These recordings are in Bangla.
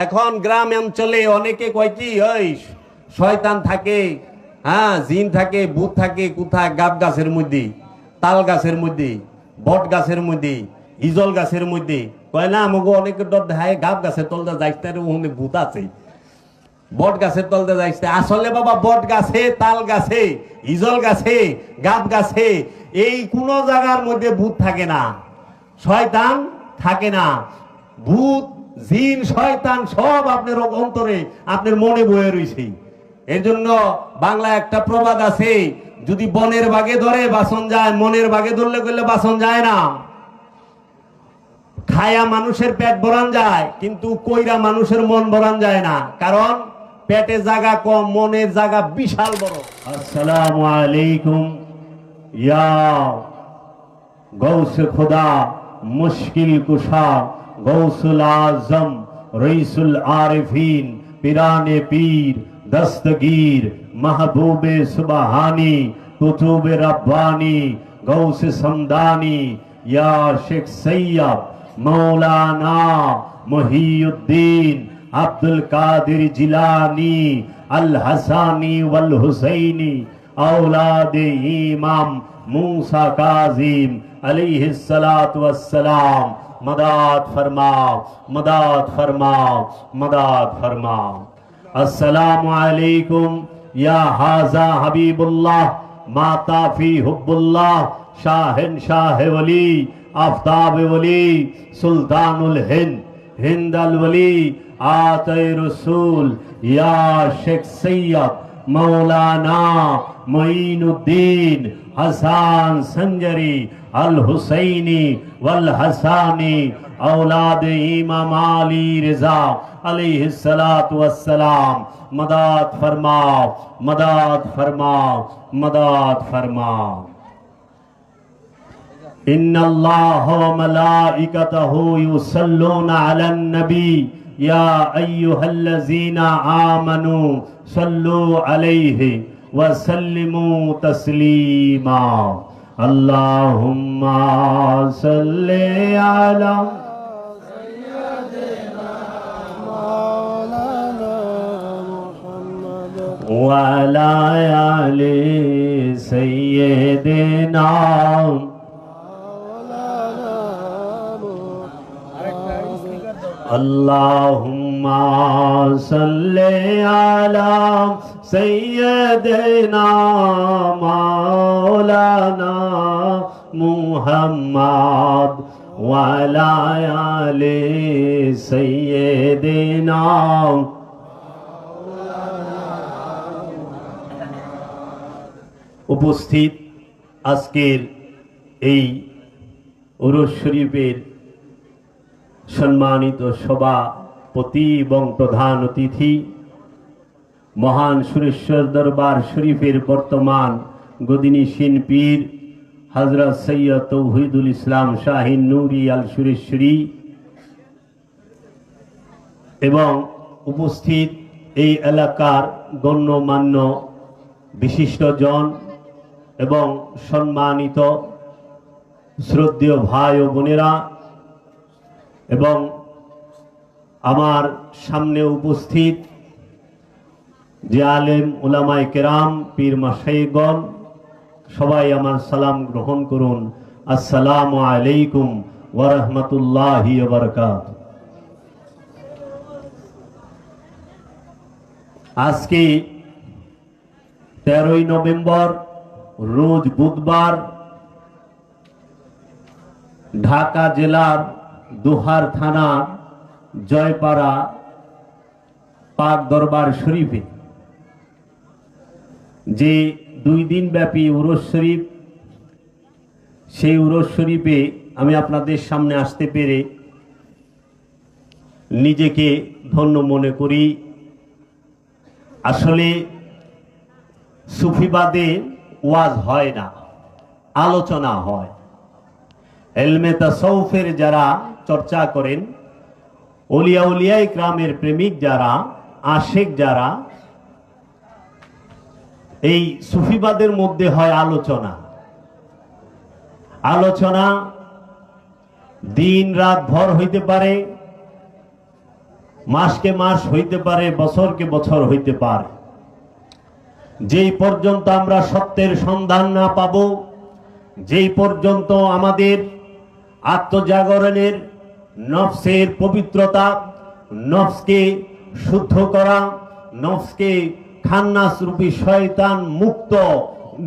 এখন গ্রাম অঞ্চলে অনেকে কয় কি ওই শয়তান থাকে, হ্যাঁ জিন থাকে, ভূত থাকে কোথায়? গাব গাছের মধ্যে, তাল গাছের মধ্যে, বট গাছের মধ্যে, ইজল গাছের মধ্যে। কয় না আমাকে অনেকে ডর দেখায় গাব গাছের তলতে যাইতে ওখানে ভূত আছে, বট গাছের তলতে যাইতে। আসলে বাবা বট গাছে, তাল গাছে, ইজল গাছে, গাব গাছে এই কোন জায়গার মধ্যে ভূত থাকে না, শয়তান থাকে না। ভূত জিন শয়তান সব আপনার অন্তরে, আপনার মনে বয়ে রয়েছে। এর জন্য বাংলা একটা প্রবাদ আছে, যদি বনের বাগে ধরে বাসন যায়, মনের বাগে ধরলে করলে বাসন যায় না। খায়া মানুষের পেট ভরান যায়, কিন্তু কইরা মানুষের মন ভরান যায় না, কারণ পেটে জায়গা কম, মনের জায়গা বিশাল বড়। আসসালামু আলাইকুম ইয়া গৌসে খুদা, মুশকিল কুশা, গৌসুল आजम, रईसुल आरिफीन, पिराने पीर, दस्तगीर, महबूबे सुबहानी, कुतुबे रब्बानी, गौसे समदानी, या शेख सैयद मौलाना मुहियुद्दीन अब्दुल कादिर जिलानी अल हसानी वल हुसैनी औलादे इमाम मूसा काजिम अलैहिस्सलातु वस्सलाम मदद फरमाओ, मदद फरमाओ, मदद फरमाओ। अस्सलामु अलैकुम या हाजा हबीबुल्लाह, माता फी हुब्बुल्लाह, शाहिन शाह वली, आफ्ताब वली, सुल्तानुल हिंद, हिंद अल वली, आते रसूल, या शेख सैयद मौलाना मोइनुद्दीन हसन संजरी अल हुसैनी वल हसानी औलाद इमाम अली रजा अलैहिस्सलातु वस्सलाम। मदद फरमाओ, मदद फरमाओ, मदद फरमाओ। इन्नल्लाह व मलाइकतहु युसल्लूना अलन नबी या अय्युहल्लज़ीना आमनू सल्लू अलैहि व सल्लिमू तस्लीमा। अल्लाहुम्मा सल्ले अला सय्यदिना मौलाना मुहम्मद व अला आलि सय्यदिना मौलाना मुहम्मद। अल्लाहुम्मा सल्ले अला सय्यदिना मौलाना मुहम्मद व अला आलि सय्यदिना। উপস্থিত আজকের এই উরুস শরীফের সম্মানিত সভাপতি এবং প্রধান অতিথি, মহান সুরেশ্বর দরবার শরীফের বর্তমান গদিনীশীন পীর হযরত সৈয়দ তৌহিদুল ইসলাম শাহিন নূরি আল সুরেশ্বরী এবং উপস্থিত এই এলাকার গণ্যমান্য বিশিষ্টজন এবং সম্মানিত শ্রদ্ধেয় ভাই ও বোনেরা, এবং আমার সামনে উপস্থিত যে আলেম উলামায়ে কেরাম, পীর মাশায়েখগণ, সবাই আমার সালাম গ্রহণ করুন। আসসালামু আলাইকুম ওয়া রাহমাতুল্লাহি ওয়া বারাকাতুহু। আজকে 13ই নভেম্বর রোজ বুধবার ঢাকা জেলার দোহার থানার জয়পাড়া পাক দরবার শরীফে যে 2 দিন ব্যাপী উরুস শরীফ, সেই উরুস শরীফে আমি আপনাদের সামনে আসতে পেরে নিজেকে ধন্য মনে করি। আসলে সুফিবাদে ওয়াজ হয় না, আলোচনা হয়। ইলমে তাসাউফের যারা চর্চা করেন, ওলিয়া উলিয়ায়ে কিরামের প্রেমিক যারা, আশিক যারা, এই সুফিবাদের মধ্যে হয় আলোচনা। আলোচনা দিন রাত ভর হইতে পারে, মাসকে মাস হইতে পারে, বছরকে বছর হইতে পারে। যেই পর্যন্ত আমরা সত্যের সন্ধান না পাব, যেই পর্যন্ত আমাদের আত্মজাগরণের, নফসের পবিত্রতা, নফসকে শুদ্ধ করা, নফসকে খান্নাস রূপী শয়তান মুক্ত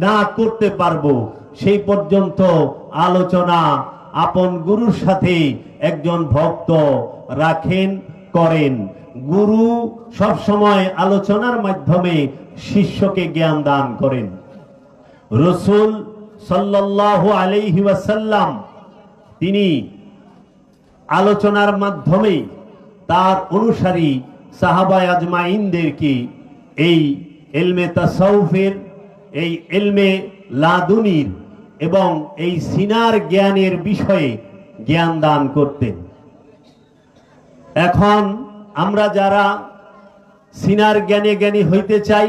না করতে পারবো, সেই পর্যন্ত আলোচনা আপন গুরুর সাথে একজন ভক্ত রাখেন, করেন। গুরু সব সময় আলোচনার মাধ্যমে শিষ্যকে জ্ঞান দান করেন। রাসূল সাল্লাল্লাহু আলাইহি ওয়াসাল্লাম তিনি আলোচনার মাধ্যমে তার অনুসারী সাহাবায়ে আজমাইনদেরকে এই ইলমে তাসাউফের, এই ইলমে লাদুনির এবং এই সিনার জ্ঞানের বিষয়ে জ্ঞান দান করতেন। এখন আমরা যারা সিনার জ্ঞানে জ্ঞানী হইতে চাই,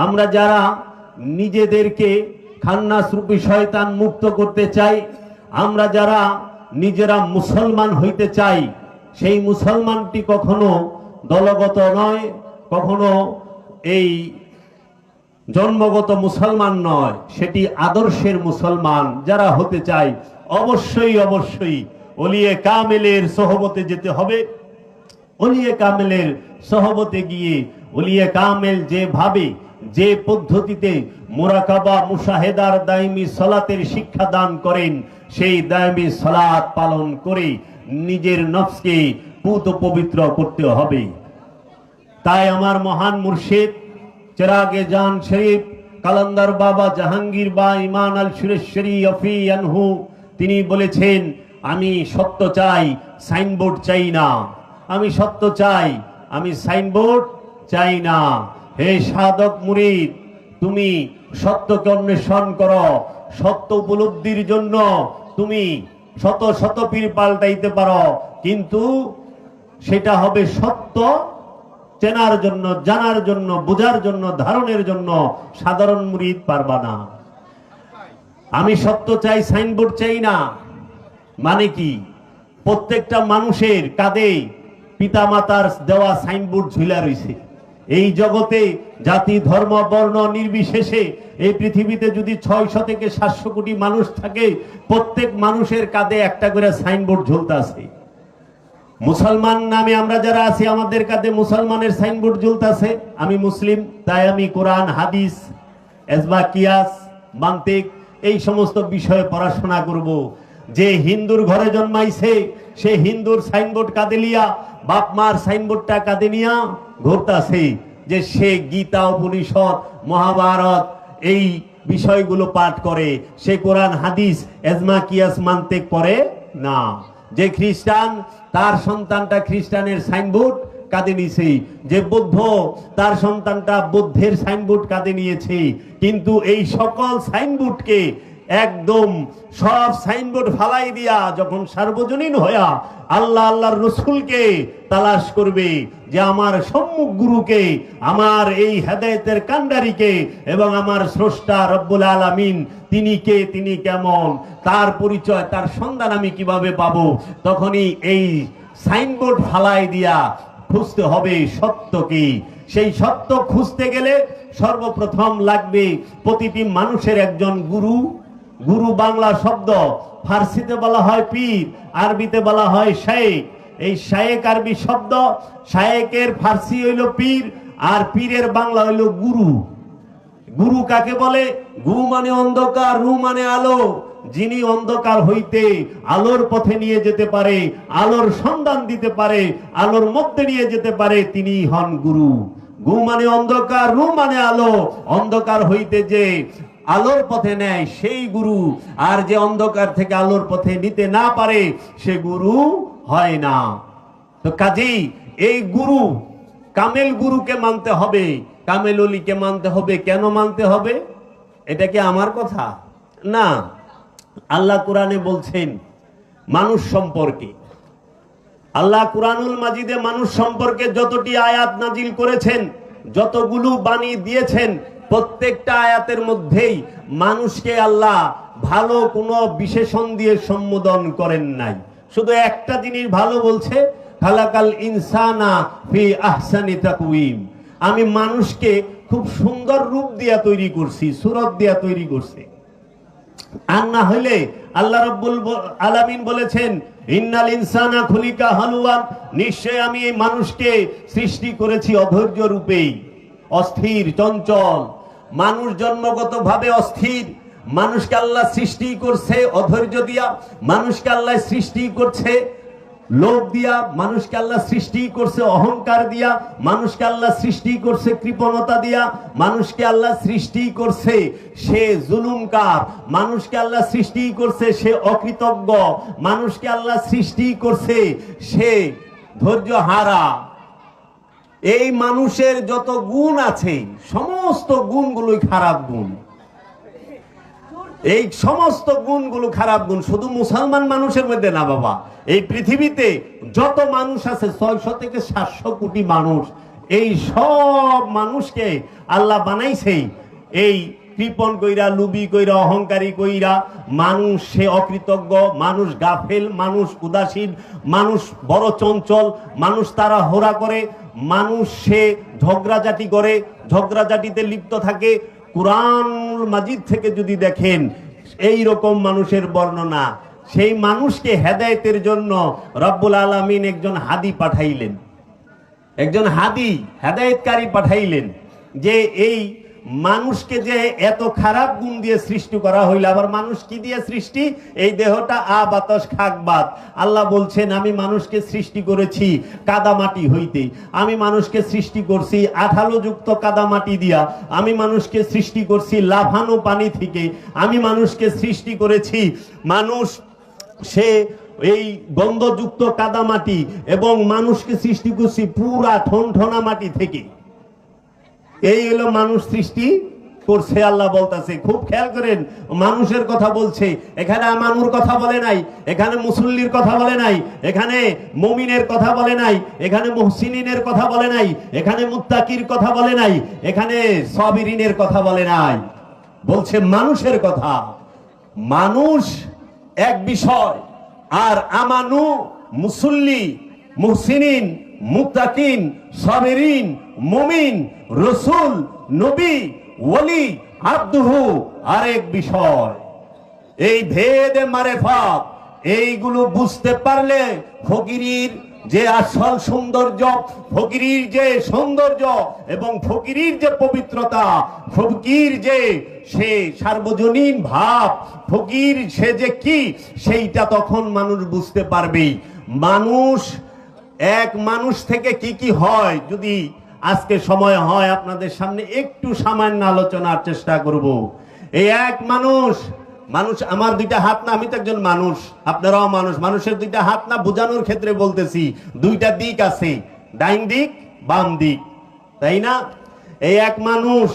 আমরা যারা নিজেদেরকে খান্নাস রূপী শয়তান মুক্ত করতে চাই, আমরা যারা নিজেরা মুসলমান হইতে চাই, সেই মুসলমানটি কখনো দলগত নয়, কখনো এই জন্মগত মুসলমান নয়, সেটি আদর্শের মুসলমান যারা হতে চায় অবশ্যই অবশ্যই ওলিয়ে কামেলের সোহবতে যেতে হবে। ওলিয়ে কামেলের সোহবতে গিয়ে ওলিয়ে কামেল যেভাবে, যে পদ্ধতিতে মুরাকাবা, মুশাহেদার, দাইমি সালাতের শিক্ষা দান করেন, সেই দাইমি সালাত পালন করে নিজের নফসকে পুত পবিত্র করতে হবে। তাই আমার মহান মুর্শিদ চেরাগে জান শরীফ কালান্দার বাবা জাহাঙ্গীর বা ইমান আল সুরেশ্বরী অফি আনহু তিনি বলেছেন, আমি সত্য চাই, সাইনবোর্ড চাই না। আমি সত্য চাই, আমি সাইনবোর্ড চাই না। হে সাধক মুরিদ, তুমি সত্যকে অন্বেষণ করো। সত্য উপলব্ধির জন্য তুমি শত শত পীর পাল্টাইতে পারো, কিন্তু সেটা হবে সত্য চেনার জন্য, জানার জন্য, বোঝার জন্য, ধারণের জন্য। সাধারণ মুরিদ পারবা না। আমি সত্য চাই, সাইনবোর্ড চাই না মানে কি? প্রত্যেকটা মানুষের কাঁধে পিতামাতার দেওয়া সাইনবোর্ড ঝুলা রয়েছে। এই জগতে জাতি, ধর্ম, বর্ণ নির্বিশেষে এই পৃথিবীতে যদি 600 থেকে 700 কোটি মানুষ থাকে, প্রত্যেক মানুষের কাঁধে একটা করে সাইনবোর্ড ঝুলতাছে। মুসলমান নামে আমরা যারা আছি, আমাদের কাছে মুসলমানের সাইনবোর্ড ঝুলতাছে। আমি মুসলিম, তাই আমি কোরআন, হাদিস, এজমা, কিয়াস, মান্তিক এই সমস্ত বিষয়ে পড়াশোনা করব। যে হিন্দুর ঘরে জন্মাইছে, সে হিন্দুর সাইনবোর্ড কাঁধে লিয়া, বাপ মার সাইনবোর্ডটা কাঁধে নিয়া ঘুরতাছে যে সে গীতা, উপনিষদ, মহাভারত এই বিষয়গুলো পাঠ করে, সে কোরআন, হাদিস, এজমা, কিয়াস, মান্তিক পড়ে না। যে খ্রিস্টান, তার সন্তানটা খ্রিস্টানের সাইনবোর্ড কাঁধে নিয়েছে। যে বৌদ্ধ, তার সন্তানটা বৌদ্ধের সাইনবোর্ড কাঁধে নিয়েছে। কিন্তু এই সকল সাইনবোর্ডকে একদম সব সাইনবোর্ড ফালাই দিয়া যখন সার্বজনীন হইয়া আল্লাহ আল্লাহর রসুলকে তালাশ করবে, যে আমার সম্মুখ গুরুকে, আমার এই হেদায়েতের কান্ডারিকে এবং আমার স্রষ্টা রব্বুল আলামিন তিনি কে, তিনি কেমন, তার পরিচয়, তার সন্ধান আমি কিভাবে পাবো, তখনই এই সাইনবোর্ড ফালাই দিয়া খুঁজতে হবে সত্যকে। সেই সত্য খুঁজতে গেলে সর্বপ্রথম লাগবে প্রতিটি মানুষের একজন গুরু। গুরু বাংলা শব্দ, ফার্সিতে বলা হয় পীর, আরবিতে বলা হয় শায়েক। এই শায়েক আরবি শব্দ, শায়েকের ফার্সি হইল পীর, আর পীরের বাংলা হইল গুরু। গুরু কাকে বলে? গু মানে অন্ধকার, রু মানে আলো। যিনি অন্ধকার হইতে আলোর পথে নিয়ে যেতে পারে, আলোর সন্ধান দিতে পারে, আলোর মধ্যে নিয়ে যেতে পারে, তিনি হন গুরু। গু মানে অন্ধকার, রু মানে আলো। অন্ধকার হইতে যে আলোর পথে নেয় সেই গুরু, আর যে অন্ধকার থেকে আলোর পথে নিতে না পারে সে গুরু হয় না। তো কাজেই এই গুরু, কামেল গুরুকে মানতে হবে, কামেল ওলিকে মানতে হবে। কেন মানতে হবে? এটা কি আমার কথা না, আল্লাহ কোরআনে বলছেন মানুষ সম্পর্কে। আল্লাহ কুরআনুল মাজিদে মানুষ সম্পর্কে যতটি আয়াত নাজিল করেছেন, যতগুলো বাণী দিয়েছেন, প্রত্যেকটা আয়াতের মধ্যেই মানুষকে আল্লাহ ভালো কোনো বিশেষণ দিয়ে সম্বোধন করেন নাই। শুধু একটা জিনিস ভালো বলছে, খালাকাল ইনসানা ফি আহসানি তাকওয়িম, আমি মানুষকে খুব সুন্দর রূপ দিয়া তৈরি করছি, সুরত দিয়া তৈরি করছি। আর না হইলে আল্লাহ রাব্বুল আলামিন বলেছেন ইন্নাল ইনসানা খুলিকা হালুয়ান, নিশ্চয় আমি এই মানুষকে সৃষ্টি করেছি অধৈর্য রূপেই, অস্থির চঞ্চল। মানুষ জন্মগতভাবে অস্থির, মানুষকে আল্লাহ সৃষ্টি করছে অধৈর্য দিয়া, মানুষকে আল্লাহ সৃষ্টি করছে লোভ দিয়া, মানুষকে আল্লাহ সৃষ্টি করছে অহংকার দিয়া, মানুষকে আল্লাহ সৃষ্টি করছে কৃপণতা দিয়া, মানুষকে আল্লাহ সৃষ্টি করছে সে জুলুমকার, মানুষকে আল্লাহ সৃষ্টি করছে সে অকৃতজ্ঞ, মানুষকে আল্লাহ সৃষ্টি করছে সে ধৈর্য হারা। এই মানুষের যত গুণ আছে সমস্ত গুণগুলোই খারাপ গুণ, এই সমস্ত গুণগুলো খারাপ গুণ। শুধু মুসলমান মানুষের মধ্যে না বাবা, এই পৃথিবীতে যত মানুষ আছে 600 থেকে 700 কোটি মানুষ, এই সব মানুষকে আল্লাহ বানাইছে এই কৃপণ কইরা, লুবি কইরা, অহংকারী কইরা। মানুষ সে অকৃতজ্ঞ, মানুষ গাফেল, মানুষ উদাসীন, মানুষ বড় চঞ্চল, মানুষ তাড়াহুড়া করে, মানুষ সে ঝগড়াঝাটি করে, ঝগড়াঝাটিতে লিপ্ত থাকে। কুরআন মাজিদ থেকে যদি দেখেন এই রকম মানুষের বর্ণনা, সেই মানুষকে হেদায়েতের জন্য রব্বুল আলামিন একজন হাদি পাঠাইলেন, একজন হাদি হেদায়েতকারী পাঠাইলেন, যে এই মানুষকে যে এত খারাপ গুণ দিয়ে সৃষ্টি করা হইল। আবার মানুষ কি দিয়ে সৃষ্টি? এই দেহটা বাতাস খাকবাত। আল্লাহ বলছেন আমি মানুষকে সৃষ্টি করেছি কাদামাটি হইতে, আমি মানুষকে সৃষ্টি করছি আঠালোযুক্ত কাদামাটি দিয়া, আমি মানুষকে সৃষ্টি করছি লাফানো পানি থেকে, আমি মানুষকে সৃষ্টি করেছি মানুষ সে এই গন্ধযুক্ত কাদামাটি, এবং মানুষকে সৃষ্টি করছি পুরা ঠনঠনা মাটি থেকে। এই হলো মানুষ সৃষ্টি করছে। আল্লাহ বলতেছে, খুব খেয়াল করেন, মানুষের কথা বলছে এখানে, আমানুর কথা বলে নাই, এখানে মুসল্লির কথা বলে নাই, এখানে মুমিনের কথা বলে নাই, এখানে মুহসিনিনের কথা বলে নাই, এখানে মুত্তাকির কথা বলে নাই, এখানে সাবিরিনের কথা বলে নাই, বলছে মানুষের কথা। মানুষ এক বিষয়, আর আমানু মুসল্লি, মুহসিনিন, মুত্তাকিন, সাবিরিন, মুমিন, রসুল, নবী, ওলি, আব্দুহু আরেক বিষয়। এই ভেদে মারেফাত, এইগুলো বুঝতে পারলে ফকিরির যে আসল সৌন্দর্য, ফকিরির যে সৌন্দর্য এবং ফকিরির যে পবিত্রতা, ফকির যে সে সার্বজনীন ভাব, ফকির সে যে কি, সেইটা তখন মানুষ বুঝতে পারবে। মানুষ এক মানুষ থেকে কি কি হয়, যদি আজকে সময় হয় আপনাদের সামনে একটু সামান্য আলোচনার চেষ্টা করব। এই এক মানুষ, আমার দুইটা হাত না, আমি তো একজন মানুষ, আপনারাও মানুষ, মানুষের দুইটা হাত না, বোঝানোর ক্ষেত্রে বলতেছি, দুইটা দিক আছে, ডাইন দিক বাম দিক, তাই না? এই এক মানুষ,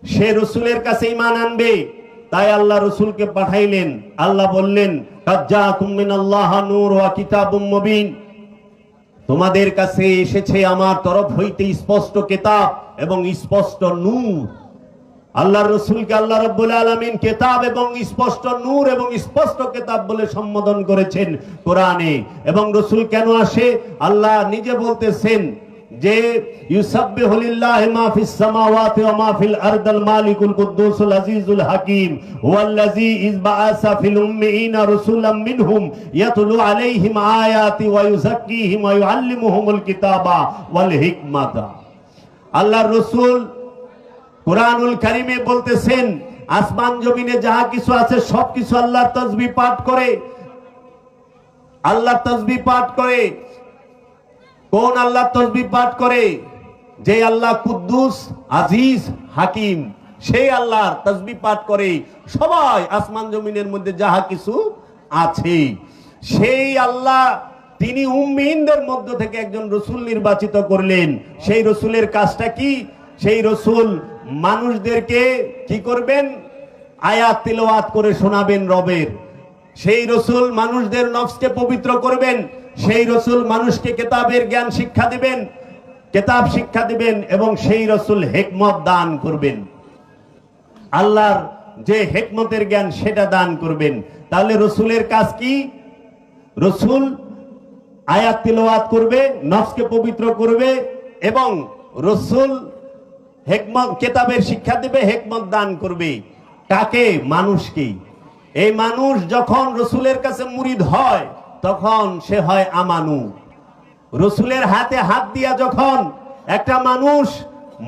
সে রসুলের কাছে ঈমান আনবে, তাই আল্লাহ রসুলকে পাঠাইলেন। আল্লাহ বললেন কাদ জাআকুম মিনাল্লাহি নূর ওয়া কিতাবুম মুবিন, তোমাদের কাছে এসেছে আমার তরফ হইতে স্পষ্ট কিতাব এবং স্পষ্ট নূর। আল্লাহর রাসূলকে আল্লাহ রাব্বুল আলামিন কিতাব এবং স্পষ্ট নূর এবং স্পষ্ট কিতাব বলে সম্বোধন করেছেন কোরআনে। এবং রাসূল কেন আসে? আল্লাহ নিজে বলতেছেন যে ইউসাব্বিহু লিল্লাহি মা ফিস সামাওয়াতি ওয়া মা ফিল আরদিল মালিকুল কুদ্দুসুল আজিজুল হাকীম ওয়াল্লাযী ইযবাআসা ফিল উম্মিয়িনা রাসূলাম মিনহুম ইয়াতলু আলাইহিম আয়াতি ওয়া ইউযাক্কিহিম ওয়া ইউআল্লিমুহুমুল কিতাবা ওয়াল হিকমাতা। আল্লাহর রাসূল কুরআনুল কারীমে বলতেছেন আসমান জমিনে যাহা কিছু আছে সবকিছু আল্লাহর তাসবিহ পাঠ করে, আল্লাহর তাসবিহ পাঠ করে। কোন আল্লাহ তাসবিহ পাঠ করে? যে আল্লাহ কুদ্দুস, আজিজ, হাকিম, সেই আল্লাহর তাসবিহ পাঠ করে সবাই। আসমান জমিনের মধ্যে যাহা কিছু আছে সেই আল্লাহ, তিনি উম্মিয়িনদের মধ্য থেকে একজন রসুল নির্বাচিত করলেন। সেই রসুলের কাজটা কি? সেই রসুল মানুষদেরকে কি করবেন? আয়াত তিলাওয়াত করে শোনাবেন রবের। সেই রসুল মানুষদের নফসকে পবিত্র করবেন। সেই রসুল মানুষকে কিতাবের জ্ঞান শিক্ষা দিবেন, কিতাব শিক্ষা দিবেন, এবং সেই রসুল হিকমত দান করবেন, আল্লাহর যে হিকমতের জ্ঞান সেটা দান করবেন। তাহলে রসুলের কাজ কি? রসুল আয়াত তিলাওয়াত করবে, নফসকে পবিত্র করবে এবং রসুল হিকমত কিতাবের শিক্ষা দিবে, হিকমত দান করবে। কাকে? মানুষকে। এই মানুষ যখন রসুলের কাছে মুরিদ হয় তখন সে হয় আমানু। রসুলের হাতে হাত দিয়া যখন একটা মানুষ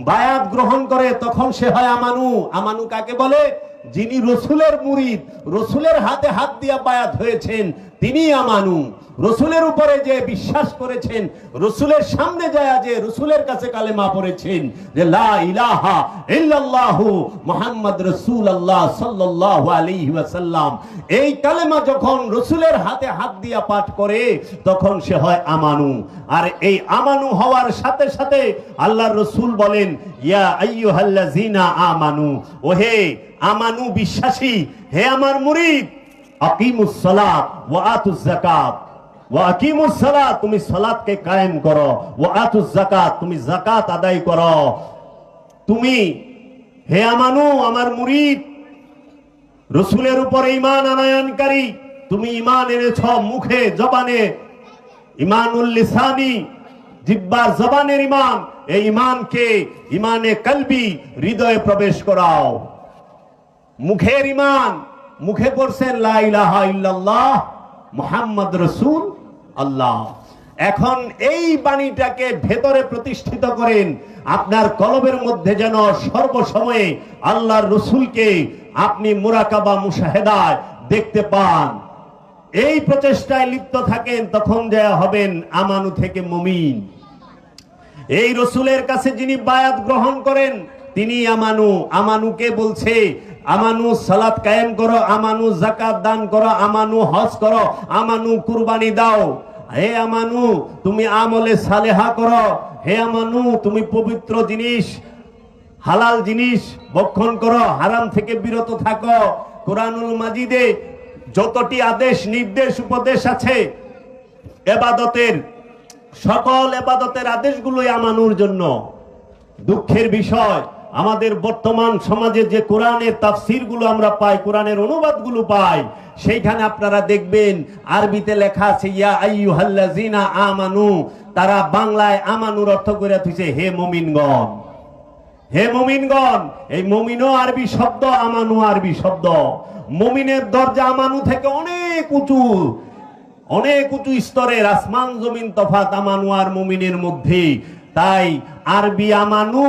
বায়াত গ্রহণ করে তখন সে হয় আমানু। আমানু কাকে বলে? যিনি রসুলের মুরিদ, রসুলের হাতে হাত দিয়া বায়াত হয়েছেন, তিনি আমানু। রসুলের উপরে যে বিশ্বাস করেছেন, রসুলের সামনে যায় যে রসুলের কাছে কালেমা পড়েছেন যে লা ইলাহা ইল্লাল্লাহু মুহাম্মদ রাসূলুল্লাহ সাল্লাল্লাহু আলাইহি ওয়াসাল্লাম, এই কালেমা যখন রসুলের হাতে হাত দিয়া পাঠ করে তখন সে হয় আমানু। আর এই আমানু হওয়ার সাথে সাথে আল্লাহর রসুল বলেন ইয়া আইয়ুহাল্লাযিনা আমানু, ওহে আমানু বিশ্বাসী, হে আমার মুরিদ, আকিমুস সালাত ওয়া আতুজ যাকাত, ওয়া আকিমুস সালাত, তুমি সালাতকে কায়েম করো, ওয়া আতুজ যাকাত, তুমি যাকাত আদায় করো। তুমি হে আমানু, আমার মুরিদ, রসুলের উপর ঈমান আনয়নকারী, তুমি ঈমান এনেছ মুখে জবানে, ঈমানুল লিসানি, জিহ্বার জবানের ঈমান, এই ঈমানকে ঈমানে কলবি, হৃদয়ে প্রবেশ করাও। মুখের ঈমান, মুখে পড়ছেন লা ইলাহা ইল্লাল্লাহ মুহাম্মদ রাসূল আল্লাহ। এখন এই বাণীটাকে ভেতরে প্রতিষ্ঠিত করেন, আপনার কলবের মধ্যে যেন সর্বসময়ে আল্লাহর রসুলকে আপনি মুরাকাবা মুশাহেদায় দেখতে পান। এই প্রচেষ্টায় লিপ্ত থাকেন, তখন যা হবেন আমানু থেকে মুমিন। এই রসুলের কাছে যিনি বায়াত গ্রহণ করেন তিনি আমানু। আমানুকে বলছে আমানু সালাত কায়েম করো, আমানু যাকাত দান করো, আমানু হজ করো, আমানু কুরবানি দাও। হে আমানু তুমি আমলে সালেহা করো, হে আমানু তুমি পবিত্র জিনিস, হালাল জিনিস ভক্ষণ করো, হারাম থেকে বিরত থাকো। কোরআনুল মাজিদে যতটি আদেশ নির্দেশ উপদেশ আছে ইবাদতের, সকল ইবাদতের আদেশগুলোই আমানুর জন্য। দুঃখের বিষয় আমাদের বর্তমান সমাজে যে কোরআনের তাফসিরগুলো আমরা পাই, কোরআনের অনুবাদগুলো পাই, সেইখানে আপনারা দেখবেন আরবিতে লেখা আছে ইয়া আইয়ুহাল্লাযিনা আমানু, তারা বাংলায় আমানুর অর্থ করে থুইছে হে মুমিনগণ। হে মুমিনগণ, এই মুমিনও আরবি শব্দ, আমানু আরবি শব্দ। মুমিনের দরজা আমানু থেকে অনেক উঁচু, অনেক উঁচু স্তরের, আসমান জমিন তফাৎ আমানু আর মুমিনের মধ্যে। তাই আরবি আমানু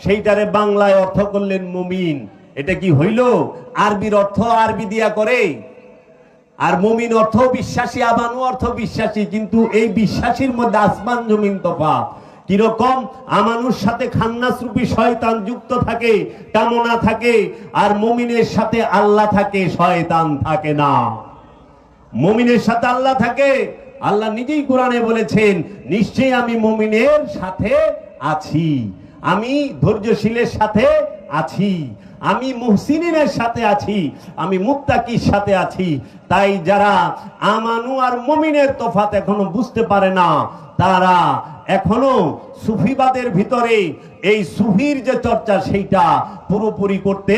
সেইটারে বাংলায় অর্থ করলেন মুমিন। এটা কি হইল? আরবির অর্থ আরবি দিয়া করে, আর মুমিন অর্থ বিশ্বাসী, আমানু অর্থ বিশ্বাসী, কিন্তু এই বিশ্বাসীর মধ্যে আসমান জমিন তফাৎ। কিরকম? আমানুর সাথে খান্নাস রূপী শয়তান যুক্ত থাকে, কামনা থাকে, আর মুমিনের সাথে আল্লাহ থাকে, শয়তান থাকে না। মুমিনের সাথে আল্লাহ থাকে। আল্লাহ নিজেই কোরআনে বলেছেন নিশ্চয়ই আমি মুমিনের সাথে আছি, আমি ধৈর্যশীলের সাথে আছি, আমি মুহসিনের সাথে আছি, আমি মুত্তাকির সাথে আছি। তাই যারা আমানু আর মুমিনের তফাৎ এখনো বুঝতে পারে না, তারা এখনো সুফিবাদের ভিতরে এই সুফির যে চর্চা সেইটা পুরোপুরি করতে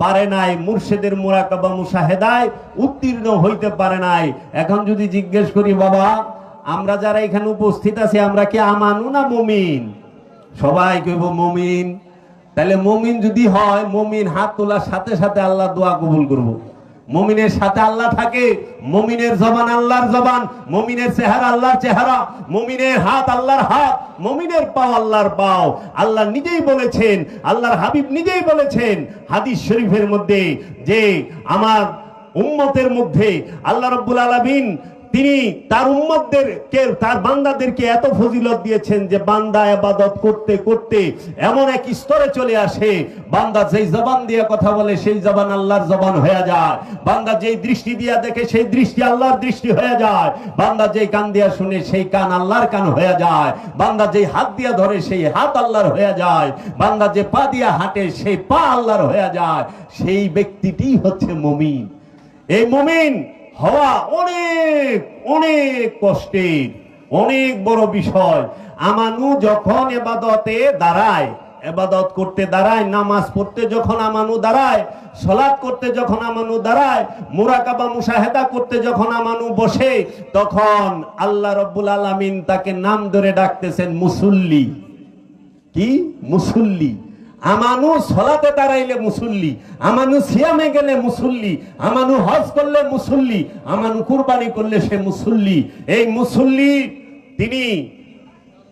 পারে নাই, মুর্শিদের মুরাকাবা মুশাহেদায় উত্তীর্ণ হইতে পারে নাই। এখন যদি জিজ্ঞেস করি বাবা আমরা যারা এখানে উপস্থিত আছি আমরা কি আমানু না মুমিন? সবাই কইব মুমিন। তাহলে মুমিন যদি হয়, মুমিন হাত তোলার সাথে সাথে আল্লাহ দোয়া কবুল করব। মুমিনের সাথে আল্লাহ থাকে, মুমিনের জবান আল্লাহর জবান, মুমিনের চেহারা আল্লাহর চেহারা, মুমিনের হাত আল্লাহর হাত, মুমিনের পাও আল্লাহর পাও। আল্লাহ নিজেই বলেছেন, আল্লাহর হাবিব নিজেই বলেছেন হাদিস শরীফের মধ্যে যে আমার উম্মতের মধ্যে আল্লাহ রাব্বুল আলামিন তিনি তার উম্মতদেরকে, তার বান্দাদেরকে এত ফজিলত দিয়েছেন যে বান্দা ইবাদত করতে করতে এমন এক স্তরে চলে আসে, বান্দা যেই জবান দিয়ে কথা বলে সেই জবান আল্লাহর জবান হয়ে যায়, বান্দা যেই দৃষ্টি দিয়া দেখে সেই দৃষ্টি আল্লাহর দৃষ্টি হয়ে যায়, বান্দা যেই কান দিয়া শুনে সেই কান আল্লাহর কান হয়ে যায়, বান্দা যেই হাত দিয়া ধরে সেই হাত আল্লাহর হয়ে যায়, বান্দা যে পা দিয়া হাঁটে সেই পা আল্লাহর হয়ে যায়। সেই ব্যক্তিটি হচ্ছে মুমিন। এই মুমিন হওয়া অনেক অনেক কষ্টের, অনেক বড় বিষয়। আমানু যখন ইবাদতে দাঁড়ায় ইবাদত করতে দাঁড়ায়, নামাজ পড়তে যখন আমানু দাঁড়ায়, সালাত করতে যখন আমানু দাঁড়ায়, মুরাকাবা মুশাহেদা করতে যখন আমানু বসে, তখন আল্লাহ রাব্বুল আলামিন তাকে নাম ধরে ডাকতেছেন মুসল্লি। কি? মুসল্লি। আমানু সলাতে দাঁড়াইলে মুসল্লি, আমানু সিয়ামে গেলে মুসল্লি, আমানু হজ করলে মুসল্লি, আমানু কুরবানি করলে সে মুসল্লি। এই মুসল্লি তিনি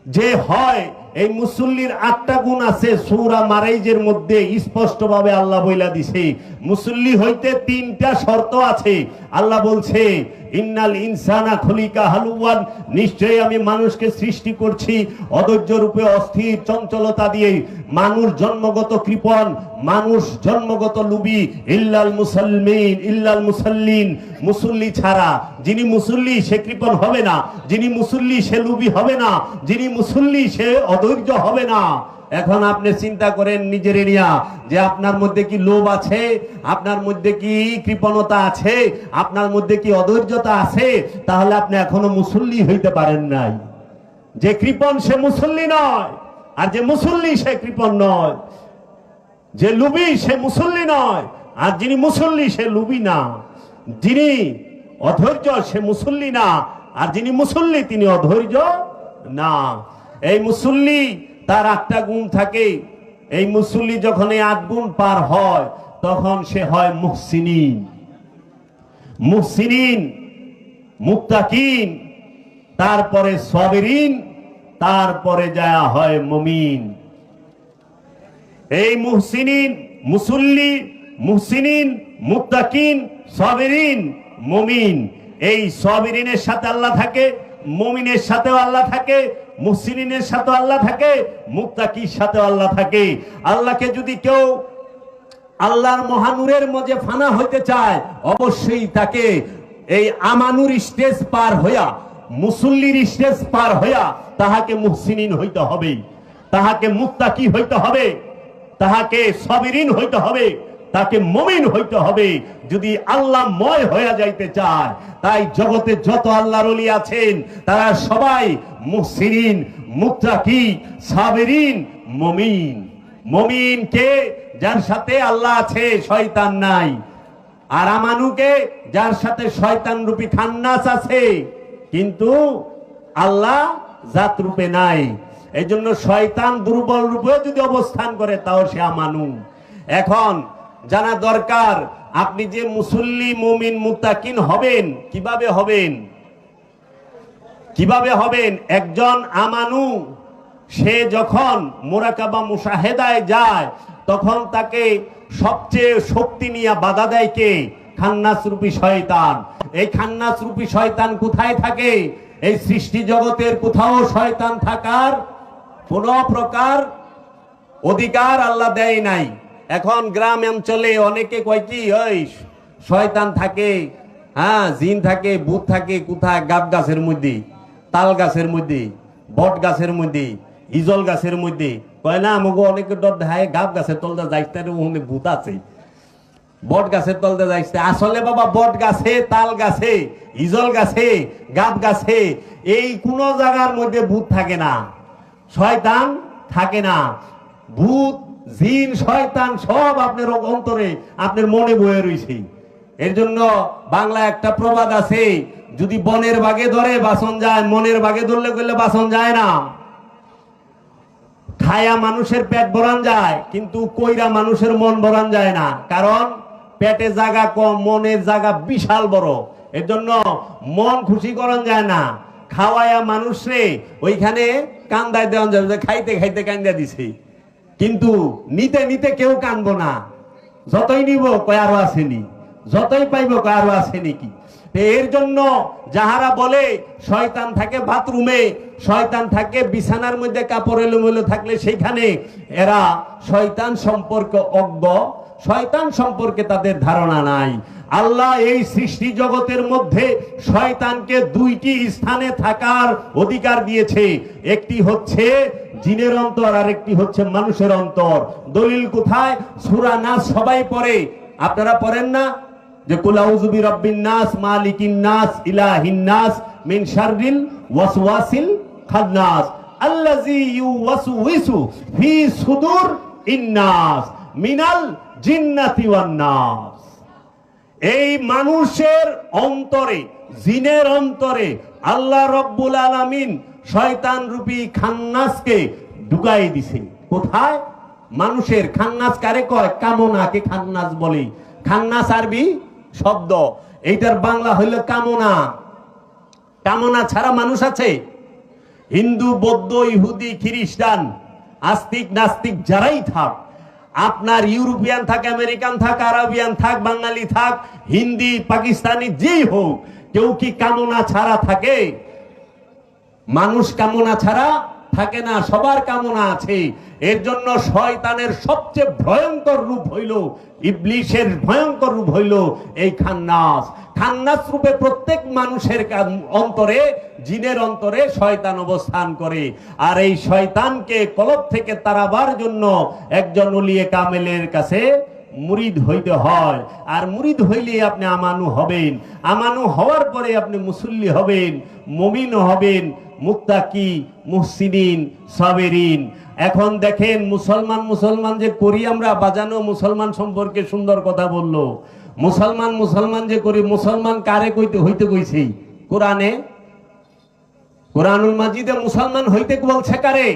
যে হয়, এই মুসল্লির 8টা গুণ আছে সূরা মারাইজের মধ্যে স্পষ্টভাবে আল্লাহ বইলা দিছে। মুসল্লি হইতে 3টা শর্ত আছে। আল্লাহ বলছে ইন্নাল ইনসানা খুলিকা হালুয়ান, নিশ্চয়ই আমি মানুষকে সৃষ্টি করছি অধৈর্য রূপে, অস্থির চঞ্চলতা দিয়ে। মানুষ জন্মগত কৃপণ, মানুষ জন্মগত লুবি। ইল্লাল মুসাল্লিন, ইল্লাল মুসাল্লিন, মুসল্লি ছাড়া। যিনি মুসল্লি সে কৃপণ হবে না, যিনি মুসল্লি সে লুবি হবে না, যিনি মুসল্লি সে অধৈর্য হবে না। এখন আপনি চিন্তা করেন নিজের নিয়া যে আপনার মধ্যে কি লোভ আছে, আপনার মধ্যে কি কৃপণতা আছে, আপনার মধ্যে কি অধৈর্যতা আছে, তাহলে আপনি এখনো মুসল্লি হইতে পারেন নাই। যে কৃপণ সে মুসল্লি নয়, আর যে মুসল্লি সে কৃপণ নয়। যে লুবি সে মুসল্লি নয়, আর যিনি মুসল্লি সে লুবি না। যিনি অধৈর্য সে মুসল্লি না, আর যিনি মুসল্লি তিনি অধৈর্য না। এই মুসল্লি তার 8টা গুণ থাকে। এই মুসল্লি যখন এই 8 গুণ পার হয় তখন সে হয় মুহসিনিন। মুহসিনিন, মুত্তাকিন, তারপরে সাবিরিন, তারপরে যায় হয় মুমিন। এই মুহসিনিন, মুসল্লি, মুহসিনিন, মুত্তাকিন, সাবিরিন, মুমিন। এই সাবিরিনের সাথে আল্লাহ থাকে, মুমিনের সাথেও আল্লাহ থাকে, মুহসিনিনের সাথে আল্লাহ থাকে, মুত্তাকির সাথে আল্লাহ থাকে। আল্লাহকে যদি কেউ আল্লাহর মহানূরের মধ্যে ফানা হইতে চায়, অবশ্যই তাকে এই আমানুর স্টেজ পার হইয়া, মুসল্লির স্টেজ পার হইয়া তাহাকে মুহসিনিন হইতে হবে, তাহাকে মুত্তাকি হইতে হবে, তাহাকে সাবিরিন হইতে হবে, তাকে মুমিন হইতে হবে যদি আল্লাহময় হয়ে যাইতে চায়। তাই জগতে যত আল্লাহর ওলি আছেন তারা সবাই মুহসিনিন, মুত্তাকি, সাবিরিন, মুমিন। মুমিন কে? যার সাথে আল্লাহ আছে, শয়তান নাই। আর আমানুকে? যার সাথে শয়তান রূপী খান্নাস আছে কিন্তু আল্লাহ জাত রূপে নাই। এই জন্য শয়তান দুর্বল রূপে যদি অবস্থান করে তাও সে আমানু। এখন জানা দরকার আপনি যে মুসল্লি, মুমিন, মুত্তাকিন হবেন, কিভাবে হবেন? কিভাবে হবেন? একজন আমানু সে যখন মুরাকাবা মুশাহেদায় যায় তখন তাকে সবচেয়ে শক্তি নিয়ে বাধা দেয় কে? খান্নাস রূপী শয়তান। এই খান্নাস রূপী শয়তান কোথায় থাকে? এই সৃষ্টি জগতের কোথাও শয়তান থাকার কোন প্রকার অধিকার আল্লাহ দেয় নাই। এখন গ্রাম অঞ্চলে অনেকে কয় কি ওই শয়তান থাকে, হ্যাঁ জিন থাকে, ভূত থাকে কোথায়? গাব গাছের মধ্যে, তাল গাছের মধ্যে, বট গাছের মধ্যে, ইজল গাছের মধ্যে। কয় না আমাকে অনেকে ডর দেখায় গাব গাছের তলতে যাইতে ওখানে ভূত আছে, বট গাছের তলতে যাইতে। আসলে বাবা বট গাছে, তাল গাছে, ইজল গাছে, গাব গাছে এই কোন জায়গার মধ্যে ভূত থাকে না, শয়তান থাকে না। ভূত, জিন, শয়তান সব আপনার অন্তরে, আপনার মনে বয়ে রয়েছে। এর জন্য বাংলা একটা প্রবাদ আছে, যদি বনের বাগে ধরে বাসন যায়, মনের বাগে ধরলে করলে বাসন যায় না। খায়া মানুষের পেট ভরান যায় কিন্তু কইরা মানুষের মন ভরান যায় না, কারণ পেটে জায়গা কম, মনের জায়গা বিশাল বড়। এর জন্য মন খুশি করান যায় না। খাওয়ায়া মানুষরে ওইখানে কান্দায় দেওয়া যাবে, খাইতে খাইতে কান্দা দিছে, কিন্তু নিতে নিতে কেউ কানবো না। যতই নিব কয় আরো আসেনি, যতই পাইব কয় আরো আসেনি কি। এর জন্য যাহারা বলে শয়তান থাকে বাথরুমে, শয়তান থাকে বিছানার মধ্যে, কাপড় এলোমেলো থাকলে সেইখানে, এরা শয়তান সম্পর্কে অজ্ঞ, শয়তান সম্পর্কে তাদের ধারণা নাই। আল্লাহ এই সৃষ্টি জগতের মধ্যে শয়তানকে 2টি স্থানে থাকার অধিকার দিয়েছে। একটি হচ্ছে জিনের অন্তর, আর একটি হচ্ছে মানুষের অন্তর। দলিল কোথায়? সূরা নাস সবাই পড়ে, আপনারা পড়েন না? যে কুল আউযু বিরাব্বিন নাস, মালিকিন নাস, ইলাহিন নাস, মিন শাররিল ওয়াসওয়াসিল খান্নাস। আল্লাযী ইউওয়াসউইসু ফি সুদুর ইন্নাস মিনাল জিন্নাতি ওয়ান নাস। এই মানুষের অন্তরে, জিনের অন্তরে আল্লাহ রব্বুল আলামিন শয়তান রূপী খান্নাসকে ঢুকাই দিছে। কোথায়? মানুষের। খান্নাস কারে কয়? কামনাকে খান্নাস বলে। খান্নাস আরবি শব্দ, এইটার বাংলা হইল কামনা। কামনা ছাড়া মানুষ আছে? হিন্দু, বৌদ্ধ, ইহুদি, খ্রিস্টান, আস্তিক নাস্তিক যারাই থাক, আপনার ইউরোপিয়ান থাক, আমেরিকান থাক, আরবিয়ান থাক, বাঙালি থাক, হিন্দি, পাকিস্তানি, যেই হোক, কেউ কি কামনা ছাড়া থাকে? মানুষ কামনা ছাড়া থাকে না, সবার কামনা আছে। এর জন্য শয়তানের সবচেয়ে ভয়ঙ্কর রূপ হইল, ইবলিশের ভয়ঙ্কর রূপ হইল এই খান্নাস। খান্নাস রূপে প্রত্যেক মানুষের অন্তরে, জিনের অন্তরে শয়তান অবস্থান করে। আর এই শয়তানকে কলব থেকে তাড়াবার জন্য একজন ওলিয়ে কামেলের কাছে মুরিদ হইতে হয়। আর মুরিদ হইলে আপনি আমানু হবেন। আমানু হওয়ার পরে আপনি মুসল্লি হবেন, মুমিন হবেন, মুত্তাকি, মুহসিনিন, সাবিরিন। এখন দেখেন মুসলমান যে করি আমরা, বাজানো মুসলমান সম্পর্কে সুন্দর কথা বললো। মুসলমান যে করি, মুসলমান কারে কইতে হইতে কইছি? কোরআনে, কোরআনুল মাজিদে মুসলমান হইতে বলছে কারে?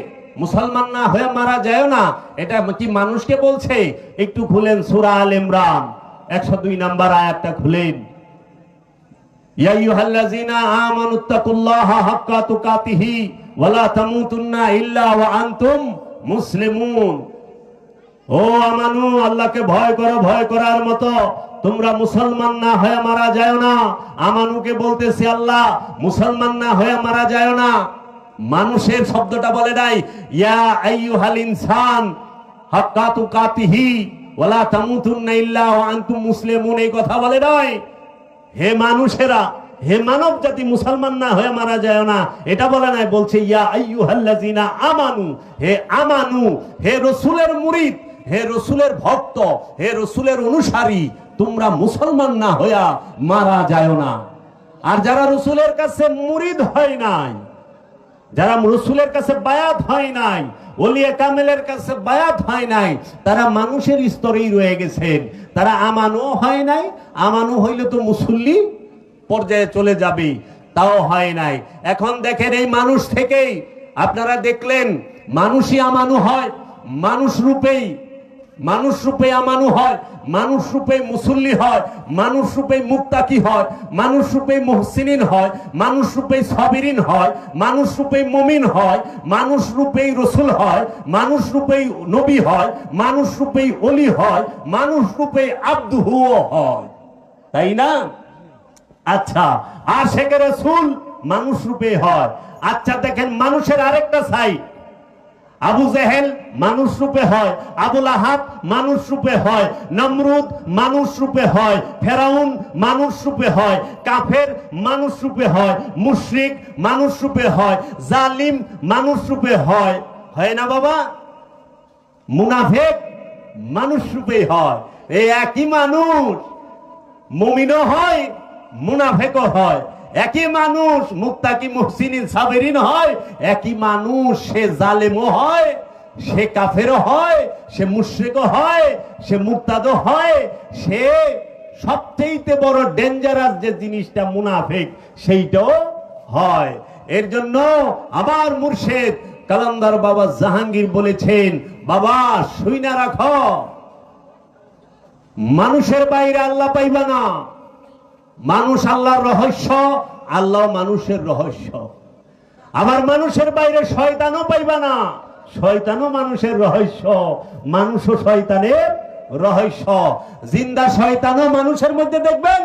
মুসলমান না হয়ে মারা যায় না, এটা কি মানুষকে বলছে? একটু খুলেন সূরা আল ইমরান 102 নম্বর আয়াতটা খুলেন। ইয়া আইয়ুহাল্লাযীনা আমানুত্তাকুল্লাহা হাক্কা তুকাতিহি ওয়া লা তামুতুন্না ইল্লা ওয়া আনতুম মুসলিমুন। ও আমানু, আল্লাহকে ভয় করো, ভয় করার মতো। তোমরা মুসলমান না হয়ে মারা যায় না। আমানুকে বলতেছে আল্লাহ, মুসলমান না হয়ে মারা যায় না। মানুষের শব্দটা বলে নাই ইয়া আইয়ুহাল ইনসান হাক্কা তুকাতিহি ওয়া লা তামুতুন্না ইল্লা ওয়া আনতুম মুসলিমুন, এই কথা বলে নাই। হে মানুষেরা, হে মানব জাতি, মুসলমান না হয়ে মারা যায় না, এটা বলে নাই। বলছে ইয়া আইয়ুহাল্লাযীনা আমানু, হে আমানু, হে রাসূলের মুরিদ, হে রাসূলের ভক্ত, হে রাসূলের অনুসারী, তোমরা মুসলমান না হইয়া মারা যায় না। আর যারা রাসূলের কাছে মুরিদ হয় নাই, যারা রাসূলের কাছে বায়াত হয় নাই, ওলিয়ে কামেলের কাছে বায়াত হয় নাই, তারা মানুষের স্তরেই রয়ে গেছেন। তারা আমানু হয় নাই। আমানু হইলে তো মুসল্লি পর্যায়ে চলে যাবে, তাও হয় নাই। এখন দেখেন এই মানুষ থেকেই আপনারা দেখলেন মানুষই আমানু হয়, মানুষ রূপে আমানু হয়, মানুষ রূপে মুসল্লি হয়, মানুষ রূপে মুত্তাকি হয়, মানুষ রূপে মুহসিনিন হয়, মানুষ রূপে সাবিরিন হয়, মানুষ রূপে মুমিন হয়, মানুষ রূপে রাসূল হয়, মানুষ রূপে নবী হয়, মানুষ রূপে ওলি হয়, মানুষ রূপে আব্দুহু হয়, তাই না? আচ্ছা, আশিকে রাসূল মানুষ রূপে হয়। আচ্ছা দেখেন মানুষের আরেকটা সাইড, আবু জেহেল মানুষ রূপে হয়, আবু লাহাব মানুষ রূপে হয়, নমরুদ মানুষ রূপে হয়, ফেরাউন মানুষ রূপে হয়, কাফের মানুষ রূপে হয়, মুশরিক মানুষ রূপে হয়, জালিম মানুষ রূপে হয়। হয় না বাবা? মুনাফিক মানুষ রূপে হয়। এই একই মানুষ মুমিনও হয়, মুনাফিকও হয়। একই মানুষ মুত্তাকি, মুহসিনিন, সাবিরিন হয়। একই মানুষ সে জালেমও হয়, সে কাফেরও হয়, সে মুশরিকও হয়, সে মুরতাদও হয়, সে সবচেয়ে বড় ডেঞ্জারাস যে জিনিসটা মুনাফিক, সেইটাও হয়। এর জন্য আবার মুর্শিদ কালান্দার বাবা জাহাঙ্গীর বলেছেন, বাবা শুইনা রাখো, মানুষের বাইরে আল্লাহ পাইবা না। মানুষ আল্লাহর রহস্য, আল্লাহ মানুষের রহস্য। আবার মানুষের বাইরে শয়তানও পাইবা না, শয়তানও মানুষের রহস্য, মানুষও শয়তানের রহস্য। জিন্দা শয়তানও মানুষের মধ্যে দেখবেন,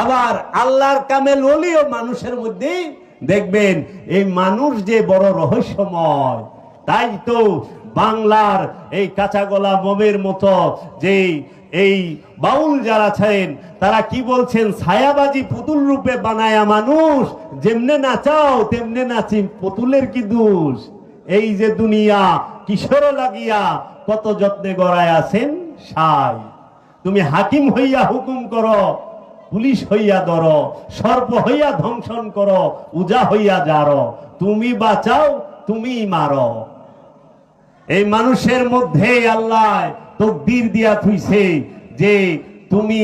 আবার আল্লাহর কামেল ওলিও মানুষের মধ্যে দেখবেন। এই মানুষ যে বড় রহস্যময়। তাই তো বাংলার এই কাঁচাগোলা মোমের মতো যে এই বাউল যারা আছেন, তারা কি বলছেন? ছায়াবাজি পুতুল রূপে বানায়া মানুষ, যেমনে নাচাও তেমনে নাচি, পুতুলের কি দোষ? এই যে দুনিয়া কিশোর লাগিয়া কত যত্নে গড়ায় আছেন সাই। তুমি হাকিম হইয়া হুকুম করো, পুলিশ হইয়া ধরো, সর্প হইয়া ধ্বংসন করো, উজা হইয়া যারো। তুমি বাঁচাও, তুমি মারো। এই মানুষের মধ্যে আল্লাহ তকদির দিয়া থুইছে যে তুমি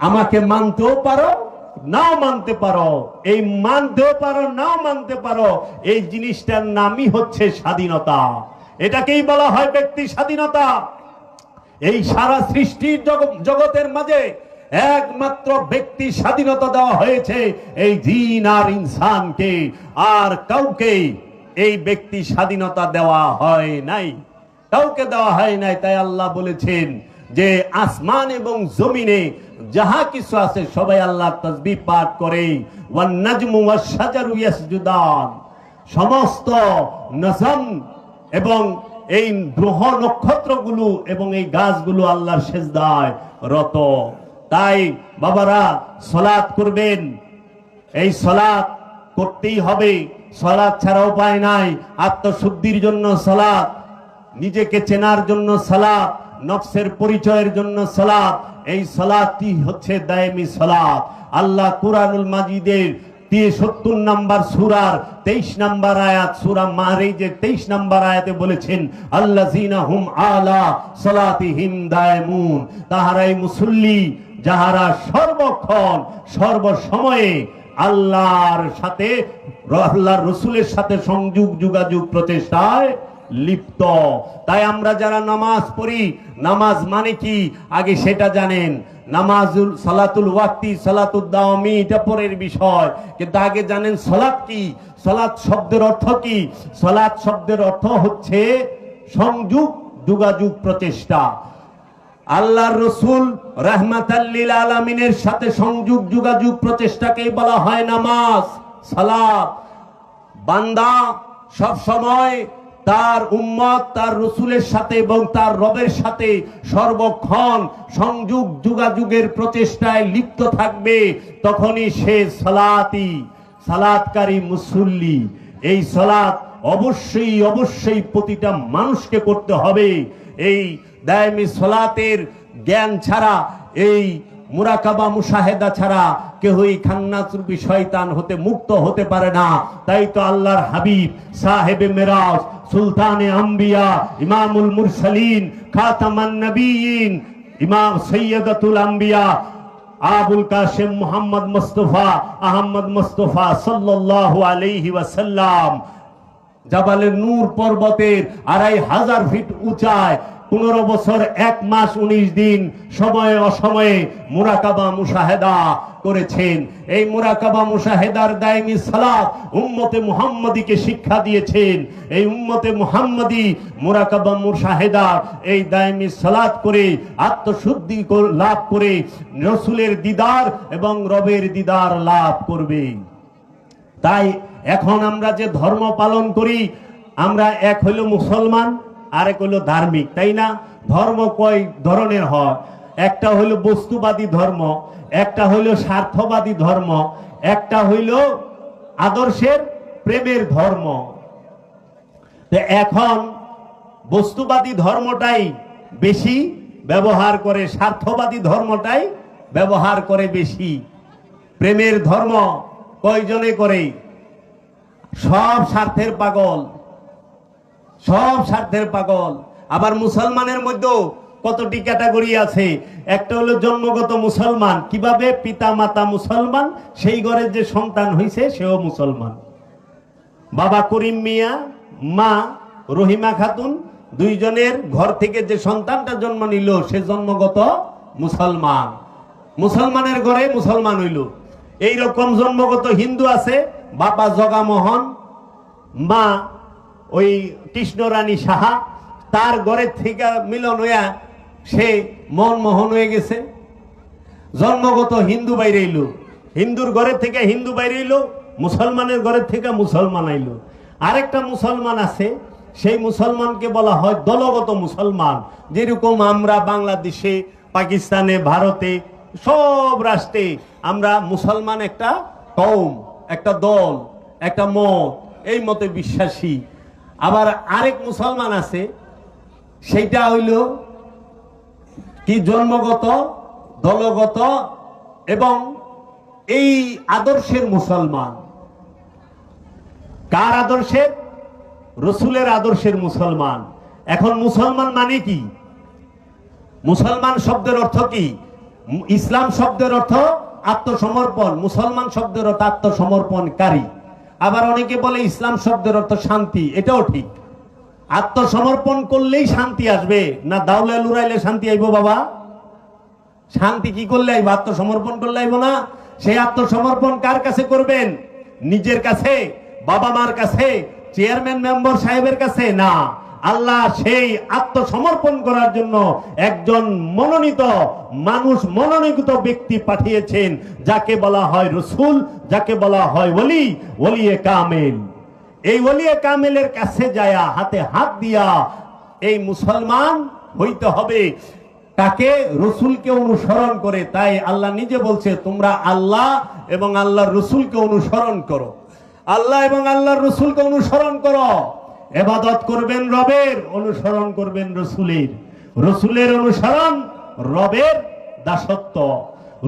আমাকে মানতেও পারো নাও মানতে পারো, এই মানতেও পারো নাও মানতে পারো, এই জিনিসটার নামই হচ্ছে স্বাধীনতা। এটাকেই বলা হয় ব্যক্তি স্বাধীনতা। এই সারা সৃষ্টির জগতের মাঝে একমাত্র ব্যক্তি স্বাধীনতা দেওয়া হয়েছে এই জিন আর ইনসানকে, আর কাউকে এই ব্যক্তি স্বাধীনতা দেওয়া হয় নাই, কাউকে দেওয়া হয় নাই। তাই আল্লাহ বলেছেন যে আসমান এবং জমিনে যাহা কিছু আছে সবাই আল্লাহর তাসবিহ পাঠ করে। ওয়ান নাজমু ওয়াশ শাজারু ইয়াসজুদান, সমস্ত নজম এবং এই গ্রহ নক্ষত্রগুলো এবং এই গাছগুলো আল্লাহর সেজদায় রত। তাই বাবারা সালাত করবেন, এই সালাত করতেই হবে, সালাত ছাড়া উপায় নাই। আত্মশুদ্ধির জন্য সালাত, নিজেকে চেনার জন্য সালাত, নফসের পরিচয়ের জন্য সালাত। এই সালাতই হচ্ছে দায়েমি সালাত। আল্লাহ কুরআনুল মাজিদের 70 নম্বর সূরার 23 নম্বর আয়াত, সূরা মারিজের 23 নম্বর আয়াতে বলেছেন আল্লাযীনা হুম আলা সালাতিহিম দায়মুন, তাহারাই মুসল্লি যাহারা সর্বক্ষণ সর্বসময়ে আল্লাহর সাথে আল্লাহর রাসূলের সাথে সংযোগ যোগাযোগ প্রচেষ্টায় লিপ্ত। তাই আমরা যারা নামাজ পড়ি, নামাজ মানে কি আগে সেটা জানেন। নামাজুল সালাতুল ওয়াক্তি সালাতুদ দাওয়ামি এটা পরের বিষয়, কিন্তু আগে জানেন সালাত কি। সালাত শব্দের অর্থ কি? সালাত শব্দের অর্থ হচ্ছে সংযোগ যোগাযোগ প্রচেষ্টা। আল্লাহর রাসূল রাহমাতাল লিল আলামিনের সাথে সংযোগ যোগাযোগ প্রচেষ্টাকেই বলা হয় নামাজ, সালাত। বান্দা সব সময় তার উম্মত তার রাসূলের সাথে এবং তার রবের সাথে সর্বক্ষণ সংযোগ যোগাযোগের প্রচেষ্টায় লিপ্ত থাকবে, তখনই সে সালাতি, সালাতকারী মুসল্লি। এই সালাত অবশ্যই অবশ্যই প্রতিটা মানুষকে করতে হবে। এই দায়মি সালাতের জ্ঞান ছাড়া, এই মুরাকাবা মুশাহেদা ছাড়া কেউই খান্নাসরূপী শয়তান হতে মুক্ত হতে পারে না। তাই তো আল্লাহর হাবিব সাহেবে মেরাজ, সুলতানে আম্বিয়া, ইমামুল মুরসালিন, খাতামান নবিয়িন, ইমাম সৈয়দাতুল আম্বিয়া আবুল কাসেম মুহাম্মদ মুস্তাফা আহমদ মুস্তাফা সাল্লাল্লাহু আলাইহি ওয়াসাল্লাম জাবালে নূর পর্বতের 2500 ফিট উঁচায় 15 বছর 1 মাস 19 দিন সময়ে অসময়ে মুরাকাবা মুশাহেদা করেছেন। এই মুরাকাবা মুশাহেদার দায়মি সালাত উম্মতে মুহাম্মাদীকে শিক্ষা দিয়েছেন। এই উম্মতে মুহাম্মাদী মুরাকাবা মুশাহেদা এই দায়মি সালাত করে আত্মশুদ্ধি লাভ করে রাসূলের দিদার এবং রবের দিদার লাভ করবে। তাই এখন আমরা যে ধর্ম পালন করি, আমরা এক হইল মুসলমান, আরেক হইল ধার্মিক, তাই না? ধর্ম কয় ধরনের হয়? একটা হইল বস্তুবাদী ধর্ম, একটা হইল স্বার্থবাদী ধর্ম, একটা হইল আদর্শের প্রেমের ধর্ম। এখন বস্তুবাদী ধর্মটাই বেশি ব্যবহার করে, স্বার্থবাদী ধর্মটাই ব্যবহার করে বেশি। প্রেমের ধর্ম কয়জনে করে? সব স্বার্থের পাগল, সব স্বার্থের পাগল। আবার মুসলমানের মধ্যেও কতটি ক্যাটাগরি আছে। একটা হলো জন্মগত মুসলমান, কিভাবে? পিতা মাতা মুসলমান, সেই ঘরের যে সন্তান হইছে সেও মুসলমান। বাবা করিম মিয়া, মা রহিমা খাতুন, দুইজনের ঘর থেকে যে সন্তানটা জন্ম নিল সে জন্মগত মুসলমান, মুসলমানের ঘরে মুসলমান হইল। এইরকম জন্মগত হিন্দু আছে, বাবা জগামোহন, মা ওই কৃষ্ণরানী সাহা, তার ঘরের থেকে মিলন হইয়া সে মনমোহন হয়ে গেছে, জন্মগত হিন্দু বাইরে এলো। হিন্দুর ঘরের থেকে হিন্দু বাইরে এলো, মুসলমানের ঘরের থেকে মুসলমান আইলো। আরেকটা মুসলমান আছে, সেই মুসলমানকে বলা হয় দলগত মুসলমান। যেরকম আমরা বাংলাদেশে, পাকিস্তানে, ভারতে, সব রাষ্ট্রে আমরা মুসলমান একটা কওম, একটা দল, একটা মত, এই মতে বিশ্বাসী। আবার আরেক মুসলমান আছে, সেইটা হইল কি জন্মগত, দলগত এবং এই আদর্শের মুসলমান। কার আদর্শের? রসুলের আদর্শের মুসলমান। এখন মুসলমান মানে কি? মুসলমান শব্দের অর্থ কি? ইসলাম শব্দের অর্থ আত্মসমর্পণ, মুসলমান শব্দের অর্থ আত্মসমর্পণকারী। আবার অনেকে বলে ইসলাম শব্দের অর্থ শান্তি, এটাও ঠিক। আত্মসমর্পণ করলেই শান্তি আসবে না? দাউলা লুরাইলে শান্তি আইব বাবা? শান্তি কি করলে আইব? আত্মসমর্পণ করলে আইব না? সেই আত্মসমর্পণ কার কাছে করবেন? নিজের কাছে, বাবা মার কাছে, চেয়ারম্যান মেম্বার সাহেবের কাছে না। আল্লাহ সেই আত্মসমর্পণ করার জন্য একজন মনোনীত মানুষ, মনোনীত ব্যক্তি পাঠিয়েছেন, যাকে বলা হয় রসুল, যাকে বলা হয় ওলি, ওলিয়ে কামেল। এই ওলিয়ে কামেলের কাছে যায়া হাতে হাত দিয়া এই মুসলমান হইতে হবে। তাকে রসুলকে অনুসরণ করে। তাই আল্লাহ নিজে বলছে, তোমরা আল্লাহ এবং আল্লাহর রসুলকে অনুসরণ করো। আল্লাহ এবং আল্লাহর রসুলকে অনুসরণ করো। ইবাদত করবেন রবের, অনুসরণ করবেন রসুলের। রসুলের অনুসরণ রবের দাসত্ব।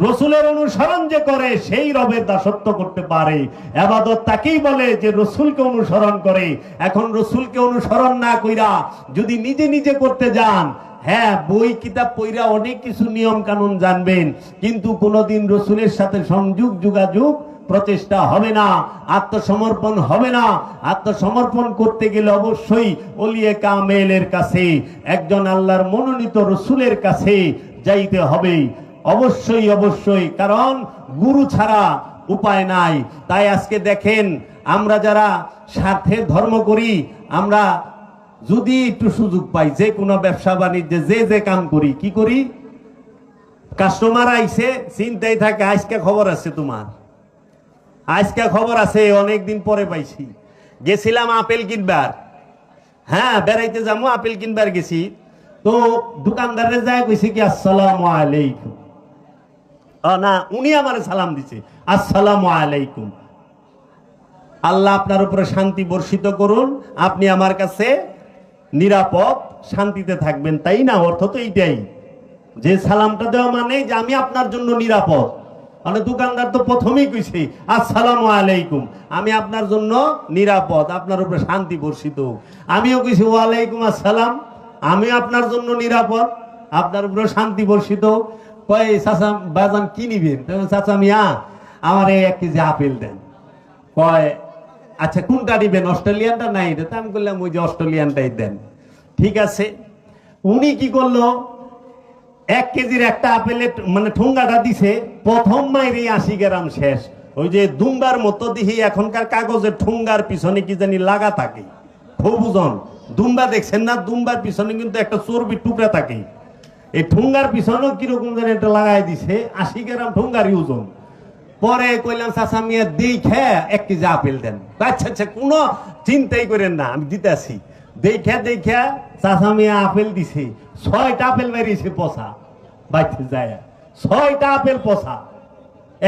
রসুলের অনুসরণ যে করে সেই রবের দাসত্ব করতে পারে। ইবাদত তাকেই বলে যে রসুলকে অনুসরণ করে। এখন রসুলকে অনুসরণ না কইরা যদি নিজে নিজে করতে যান, হ্যাঁ বই কিতাব পড়া অনেক কিছু নিয়ম কানুন জানবেন, কিন্তু কোনোদিন রসুলের সাথে সংযোগ যোগাযোগ প্রচেষ্টা হবে না, আত্মসমর্পণ হবে না। আত্মসমর্পণ করতে গেলে অবশ্যই ওলিয়ে কামেলের কাছে, একজন আল্লাহর মনোনীত রসুলের কাছে যাইতে হবে। অবশ্যই অবশ্যই, কারণ গুরু ছাড়া উপায় নাই। তাই আজকে দেখেন, আমরা যারা স্বার্থের ধর্ম করি, আমরা যদি একটু সুযোগ পাই, যে কোনো ব্যবসা বাণিজ্যে যে কাম করি, কি করি? কাস্টমার আইছে, চিন্তাই থাকে আজকে খবর আছে তোমার, আজকে খবর আছে, অনেকদিন পরে পাইছি। গেছিলাম আপেল কিনবার, হ্যাঁ বেড়াইতে যাবো, আপেল কিনবার গেছি, তো দোকানদারে যায় কইছে কি আসসালামু আলাইকুম। না, উনি আমারে সালাম দিছে, আসসালামু আলাইকুম। আল্লাহ আপনার উপরে শান্তি বর্ষিত করুন, আপনি আমার কাছে নিরাপদ, শান্তিতে থাকবেন, তাই না? অর্থ তো এইটাই, যে সালামটা দেওয়া মানে যে আমি আপনার জন্য নিরাপদ। মানে দোকানদার তো প্রথমেই কইছে আসসালামু আলাইকুম, আমি আপনার জন্য নিরাপদ, আপনার উপরে শান্তি বর্ষিত। আমিও কইছি ওয়ালাইকুম আসসালাম, আমি আপনার জন্য নিরাপদ, আপনার উপরে শান্তি বর্ষিত। কয় চাচা বাজান কি নিবেন? চাচা মিয়া আমার 1 কেজি আপেল দেন। কয় আচ্ছা কোনটা নিবেন? অস্ট্রেলিয়ানটা নাই? এটা আমি বললাম ওই যে অস্ট্রেলিয়ানটাই দেন। ঠিক আছে। উনি কি করলো, 1 কেজির একটা আপেলের মানে ঠুঙ্গাটা দিছে, প্রথম মাইরে 80 গ্রাম শেষ। ওই যে দুম্বার মতো দিহি এখনকার কাগজের ঠুঙ্গার পিছনে কি জানি লাগা থাকে, খুব ওজন। দুম্বা দেখছেন না? দুম্বার পিছনে কিন্তু একটা চর্বির টুকরা থাকে। এই ঠুঙ্গার পিছনেও কিরকম জানি একটা লাগাই দিছে, 80 গ্রাম ঠুঙ্গারই ওজন। পরে কইলাম চাচা মিয়া দেখে 1 কেজি আপেল দেন। আচ্ছা আচ্ছা, কোনো চিন্তাই করেন না, আমি দিতেছি। দেখে চাচা মিয়া আপেল দিছে, 6টা আপেল বেরিয়েছে পচা, বাইতে যায় 6টা আপেল পচা।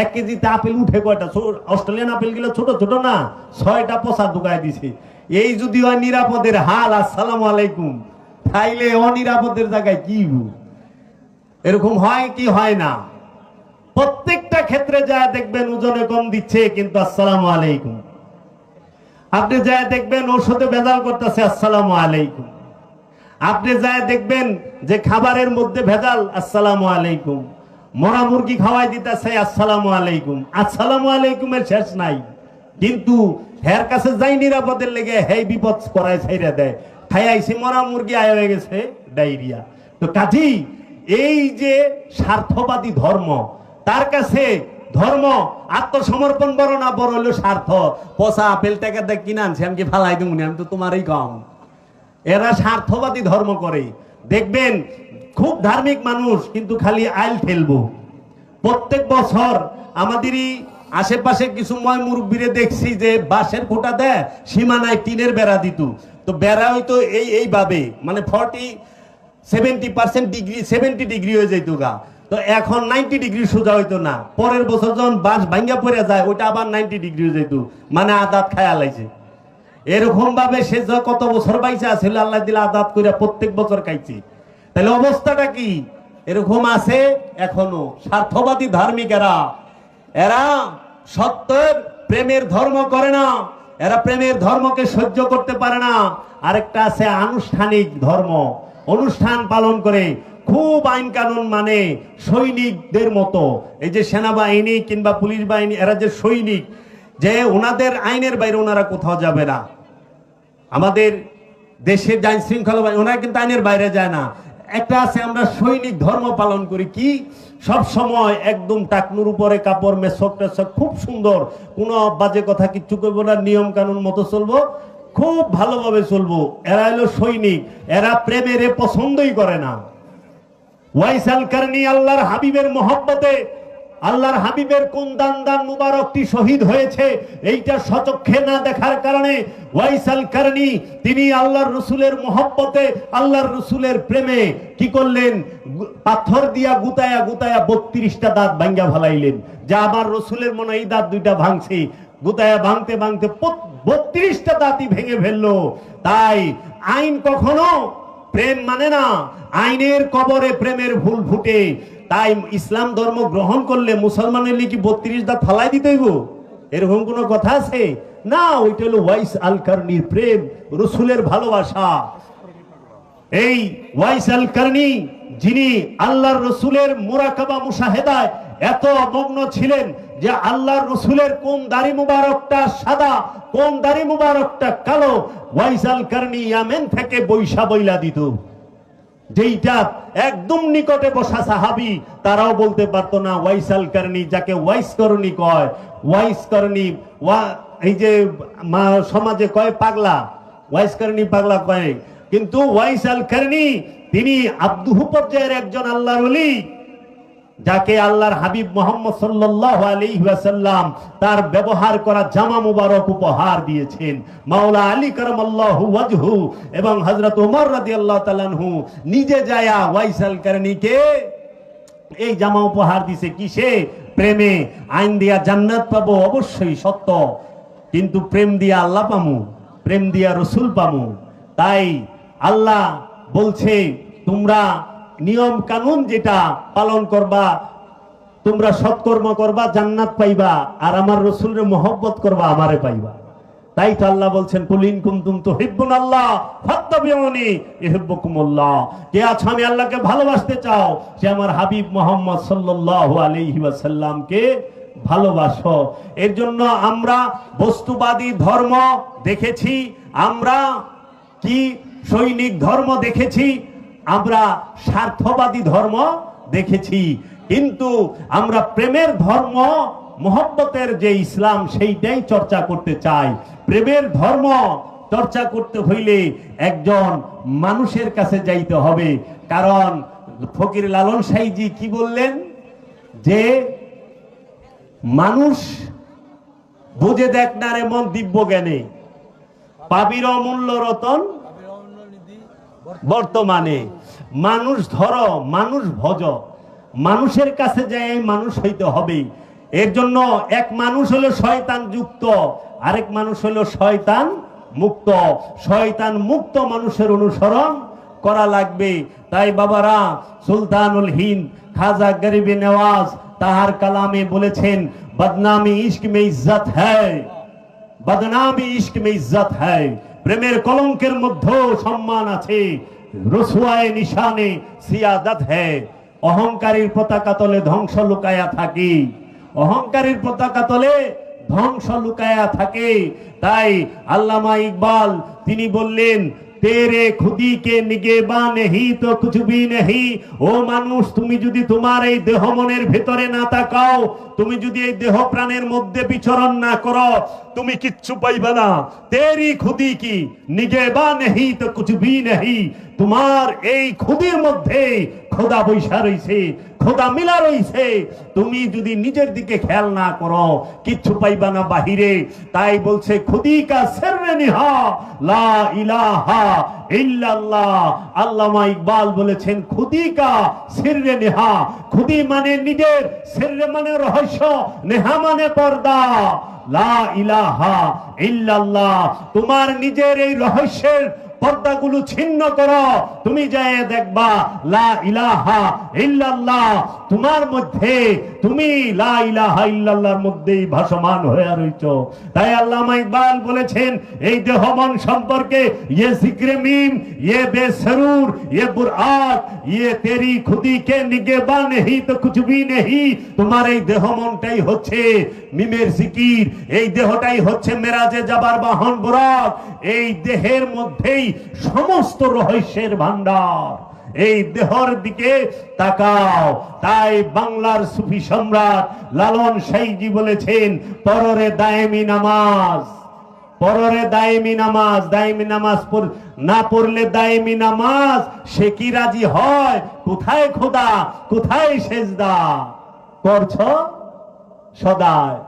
1 কেজিতে আপেল উঠে কয়টা? অস্ট্রেলিয়ান আপেল গুলো ছোট ছোট না, 6টা পচা ঢুকাই দিছে। এই যদি হয় নিরাপদের হাল, আসসালামু আলাইকুম, তাইলে অনিরাপদের জায়গায় কি? এরকম হয় কি হয় না? প্রত্যেকটা ক্ষেত্রে যা দেখবেন ওজনে কম দিচ্ছে, কিন্তু আসসালামু আলাইকুম। আপনি যা দেখবেন ওষুধে ভেজাল করতেছে, আসসালামু আলাইকুম। আপনি যা দেখবেন যে খাবারের মধ্যে ভেজাল, আসসালামু আলাইকুম। মরা মুরগি খাওয়াই দিতেছে, আসসালামু আলাইকুম। আসসালামু আলাইকুমের শেষ নাই। কিন্তু হের কাছে যাই নিরাপদের লেগে হেই বিপদ করায় ছাইরা দেয়। খাই আইসি মরা মুরগি, আয় হয়ে গেছে ডায়রিয়া। তো কাজী এই যে স্বার্থবাদী ধর্ম, তার কাছে ধর্ম আত্মসমর্পণ বড় না, বড় হলো স্বার্থ। পচা আপেল টাকা দেখ কিনে আনছি, আমি কি ফালাই দেবো? আমি তো তোমারই কম। এরা স্বার্থবাদী ধর্ম করে। দেখবেন খুব ধার্মিক মানুষ, কিন্তু খালি আইল ঠেলবো। প্রত্যেক বছর আমাদেরই আশেপাশে কিছু ময় মুরব্বীরে দেখছি যে বাঁশের খুঁটা দেয়, সীমানায় টিনের বেড়া দিত। তো বেড়া হইতো এইভাবে, মানে 70% ডিগ্রি, 70 ডিগ্রি হয়ে যাইতো গা। তো এখন 90 ডিগ্রি সোজা হইতো না। পরের বছর যখন বাঁশ ভাঙ্গা পড়ে যায়, ওইটা আবার 90 ডিগ্রি হয়ে যাইতো, মানে আদাত খায়া লাইছে। এরকম ভাবে সে কত বছর বাইসে আছিল, আল্লাহ দিলে আদাত করে প্রত্যেক বছর খাইছে। তাহলে অবস্থাটা কি? এরকম আছে এখনো স্বার্থবাদী ধার্মিকেরা। এরা সত্যের প্রেমের ধর্ম করে না, এরা প্রেমের ধর্মকে সহ্য করতে পারে না। আরেকটা আছে আনুষ্ঠানিক ধর্ম, অনুষ্ঠান পালন করে, খুব আইন কানুন মানে সৈনিকদের মতো। এই যে সেনাবাহিনী কিংবা পুলিশ বাহিনী, এরা যে সৈনিক, যে ওনাদের আইনের বাইরে ওনারা কোথাও যাবে না। আমাদের দেশের যে আইন শৃঙ্খলা বাহিনী, ওনারা কিন্তু আইনের বাইরে যায় না। একটা আছে আমরা সৈনিক ধর্ম পালন করি, কি সব সময় একদম টাকনুর উপরে কাপড়, মেসক টেসক, খুব সুন্দর, কোনো বাজে কথা কিচ্ছু করবো না, নিয়ম কানুন মতো চলবো, খুব ভালোভাবে চলবো। এরা হলো সৈনিক, এরা প্রেমের পছন্দই করে না। ওয়াইস আল কারনি আল্লাহর হাবিবের মহব্বতে, আল্লাহর হাবিবের কোন দান মুবারকটি শহীদ হয়েছে এইটা সচক্ষে না দেখার কারণে ওয়াইস আল কারনি তিনি আল্লাহর রসুলের মহব্বতে, আল্লাহর রসুলের প্রেমে কি করলেন, পাথর দিয়া গুতায়া গুতায়া 32টা দাঁত ভাঙ্গা ফেলাইলেন। যা আমার রসুলের মনে এই দাঁত দুইটা ভাঙছে, গুতায়া ভাঙতে ভাঙতে 32টা দাঁতই ভেঙে ফেললো। তাই আইন কখনো প্রেম মানে না, আইনের কবরে প্রেমের ফুল ফুটে। তাই ইসলাম ধর্ম গ্রহণ করলে মুসলমানের কি 32 দাঁত ফালাই দিতে হইব, এরকম কোনো কথা আছে না। ওইটা হলো ওয়াইস আল কারনির প্রেম, রসুলের ভালোবাসা। এই ওয়াইস আল কারনি যিনি আল্লাহর রসুলের মুরাকাবা মুশাহেদায় এত মগ্ন ছিলেন যে আল্লাহর রসুলের কোন দাড়ি মুবারকটা সাদা, কোন দাড়ি মুবারকটা কালো, ওয়াইস আল কারনি ইয়ামেন থেকে বৈশা বইলা দিত। যেইটা একদম নিকটে বসা সাহাবি তারাও বলতে পারতো না ওয়াইস আল কারনি, যাকে ওয়াইস করনি কয়, ওয়াইস করনি, এই যে সমাজে কয় পাগলা, ওয়াইস করনি পাগলা কয়, কিন্তু ওয়াইস আল কারনি তিনি আব্দুহু পর্যায়ের একজন আল্লাহর ওলি, যাকে আল্লাহর হাবিব মুহাম্মদ সাল্লাল্লাহু আলাইহি ওয়াসাল্লাম তার ব্যবহার করা জামা মুবারক উপহার দিয়েছেন। মাওলা আলী কারামাল্লাহু ওয়াজহু এবং হযরত ওমর রাদিয়াল্লাহু তাআলা আনহু নিজে যায়া ওয়াইস আল কারনিকে এই জামা উপহার দিয়েছে। কিসে? প্রেমে। আইন দিয়া জান্নাত পাবো অবশ্যই সত্য, কিন্তু প্রেম দিয়া আল্লাহ পামু, প্রেম দিয়া রসুল পামু। তাই আল্লাহ বলছে তোমরা নিয়ম কানুন যেটা পালন করবা, তোমরা সৎকর্ম করবা, জান্নাত পাইবা, আর আমার রসুলের মহব্বত করবা, আমারে পাইবা। তাই তো আল্লাহ বলছেন কুল ইন কুনতুম তুহিব্বুনাল্লাহ ফাত্তাবিউনি ইউহিব্বুকুমুল্লাহ। কে আছো আমি আল্লাহকে ভালোবাসতে চাও, সে আমার হাবিব মুহাম্মদ সাল্লাল্লাহু আলাইহি ওয়াসাল্লামকে ভালোবাসো। এর জন্য আমরা বস্তুবাদী ধর্ম দেখেছি, আমরা কি সৈনিক ধর্ম দেখেছি, আমরা স্বার্থবাদী ধর্ম দেখেছি, কিন্তু আমরা প্রেমের ধর্ম, মহব্বতের যে ইসলাম সেইটাই চর্চা করতে চাই। প্রেমের ধর্ম চর্চা করতে হইলে একজন মানুষের কাছে যাইতে হবে। কারণ ফকির লালন সাইজি কি বললেন, যে মানুষ বুঝে দেখ না রে মন দিব্য জ্ঞানে, পাবির অমূল্য রতন বর্তমানে। মানুষ ধর, মানুষ ভজ, মানুষের কাছে যাই মানুষ হইতে হবে। এর জন্য এক মানুষ হলো শয়তান যুক্ত, আরেক মানুষ হলো শয়তান মুক্ত। শয়তান মুক্ত মানুষের অনুসরণ করা লাগবে। তাই বাবারা, সুলতানুল হিন্দ খাজা গরিবে নওয়াজ তাহার কালামে বলেছেন, বদনামি ইশক মে ইজ্জত হ্যায়, বদনামি ইশক মে ইজ্জত হ্যায়। প্রেমের কলঙ্কের মধ্যেও সম্মান আছে, রসুয়ায়ে নিশানে সিয়াদত হ্যায়। অহংকারীর পতাকা তলে ধ্বংস লুকায়া থাকে, অহংকারীর পতাকা তলে ধ্বংস লুকায়া থাকে। তাই আল্লামা ইকবাল তিনি বললেন, তেরে খুদি কে নিগেবা নেহি তো কুছ ভি নেহি। ও মানুষ, তুমি যদি তোমার এই দেহ মনের ভেতরে না তাকাও, তুমি যদি এই দেহ প্রাণের মধ্যে বিচরণ না করো, তুমি কিচ্ছু পাইবা না। তেরি খুদি কি নিগেবা নেহি তো কুছ ভি নেহি। তোমার এই খুদির মধ্যে খোদা বৈশা রইছে, খোদা মিলা রইছে। তুমি যদি নিজের দিকে খেয়াল না করো, কিচ্ছু পাইবা না বাহিরে। তাই বলছে খুদি কা সিররে নিহা লা ইলাহা ইল্লাল্লাহ। আল্লামা ইকবাল বলেছেন খুদি কা সিররে নিহা। খুদি মানে নিজের, সিররে মানে রহস্য, নেহা মানে পর্দা। লা ইলাহা ইল্লাল্লাহ। তোমার নিজের এই রহস্যের পর্দাগুলো ছিন্ন করো, তুমি যায় দেখবা লা ইলাহা ইল্লাল্লাহ তোমার মধ্যে, তুমি লা ইলাহা ইল্লাল্লাহর মধ্যেই ভাসমান হয়ে রইছো। তাই আল্লামা ইকবাল বলেছেন এই দেহ মন সম্পর্কে, ये जिक्र मीम ये बेसरूर ये बुराक ये तेरी खुदी के निगेबा नहीं तो कुछ भी नहीं। তোমার এই দেহ মনটাই হচ্ছে মিমের জিকির, এই দেহটাই হচ্ছে মেরাজে যাবার বাহন বুরাক। এই দেহের মধ্যেই সমস্ত রহস্যের ভান্ডার, এই দেহর দিকে তাকাও। তাই বাংলার সুফি সম্রাট লালন সাইজি বলেছেন পররে দায়েমি নামাজ, পররে দায়েমি নামাজ, দায়েমি নামাজ না পড়লে দায়েমি নামাজ সে কি রাজি হয়? কোথায় খোদা কোথায় সেজদা করছ সদায়।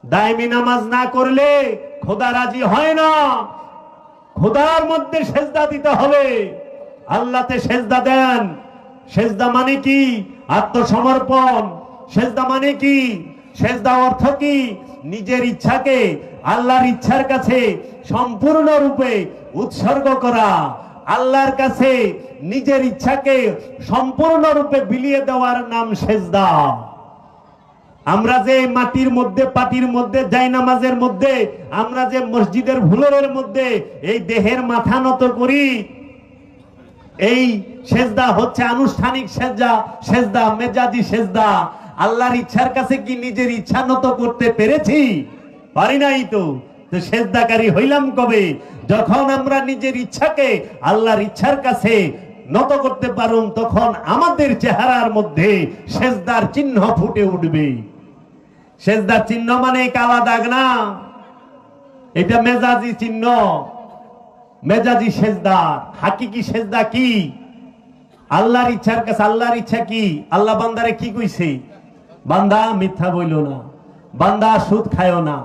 দায়েমি নামাজ না করলে খোদা রাজি হয় না, খোদার মধ্যে সেজদা দিতে হবে। আল্লাহতে সেজদা দেন। সেজদা মানে কি? আত্মসমর্পণ। সেজদা মানে কি? সেজদা অর্থ কি? নিজের ইচ্ছাকে আল্লাহর ইচ্ছার কাছে সম্পূর্ণরূপে উৎসর্গ করা, আল্লাহর কাছে নিজের ইচ্ছাকে সম্পূর্ণরূপে বিলিয়ে দেওয়ার নাম সেজদা। আমরা যে মাটির মধ্যে, পাটির মধ্যে, জায়নামাজের মধ্যে, আমরা যে মসজিদের ভুলরের মধ্যে এই দেহের মাথা নত করি, এই সেজদা হচ্ছে আনুষ্ঠানিক সেজদা, সেজদা মেজাজি সেজদা। আল্লাহর ইচ্ছার কাছে কি নিজের ইচ্ছা নত করতে পেরেছি? পারি নাই তো। তো সেজদাকারী হইলাম কবে? যখন আমরা নিজের ইচ্ছাকে আল্লাহর ইচ্ছার কাছে নত করতে পারুম, তখন আমাদের চেহারার মধ্যে সেজদার চিহ্ন ফুটে উঠবে। সেজদার চিহ্ন মানে কালা দাগ না, এটা মেজাজি চিহ্ন, মেজাজি সেজদা। হাকিকি সেজদা কি? আল্লাহর ইচ্ছার কাছে। আল্লাহর ইচ্ছা কি? আল্লাহ বান্দারে কি কইছে? বান্দা মিথ্যা বইল না, বান্দা সুদ খায়ও না,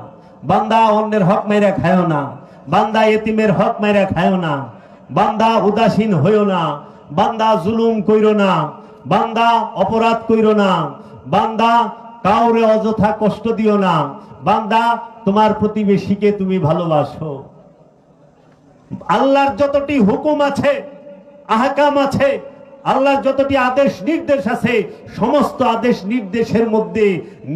বান্দা অন্যের হক মেরে খায়ও না, বান্দা এতিমের হক মেরে খায়ও না, বান্দা উদাসীন হইও না, বান্দা জুলুম কইরো না, বান্দা অপরাধ কইরো না, বান্দা কাউরে অযথা কষ্ট দিও না, বান্দা তোমার প্রতিবেশীকে তুমি ভালোবাসো। আল্লাহর যতটি হুকুম আছে, আহকাম আছে, আল্লাহর যতটি আদেশ নির্দেশ আছে, সমস্ত আদেশ নির্দেশের মধ্যে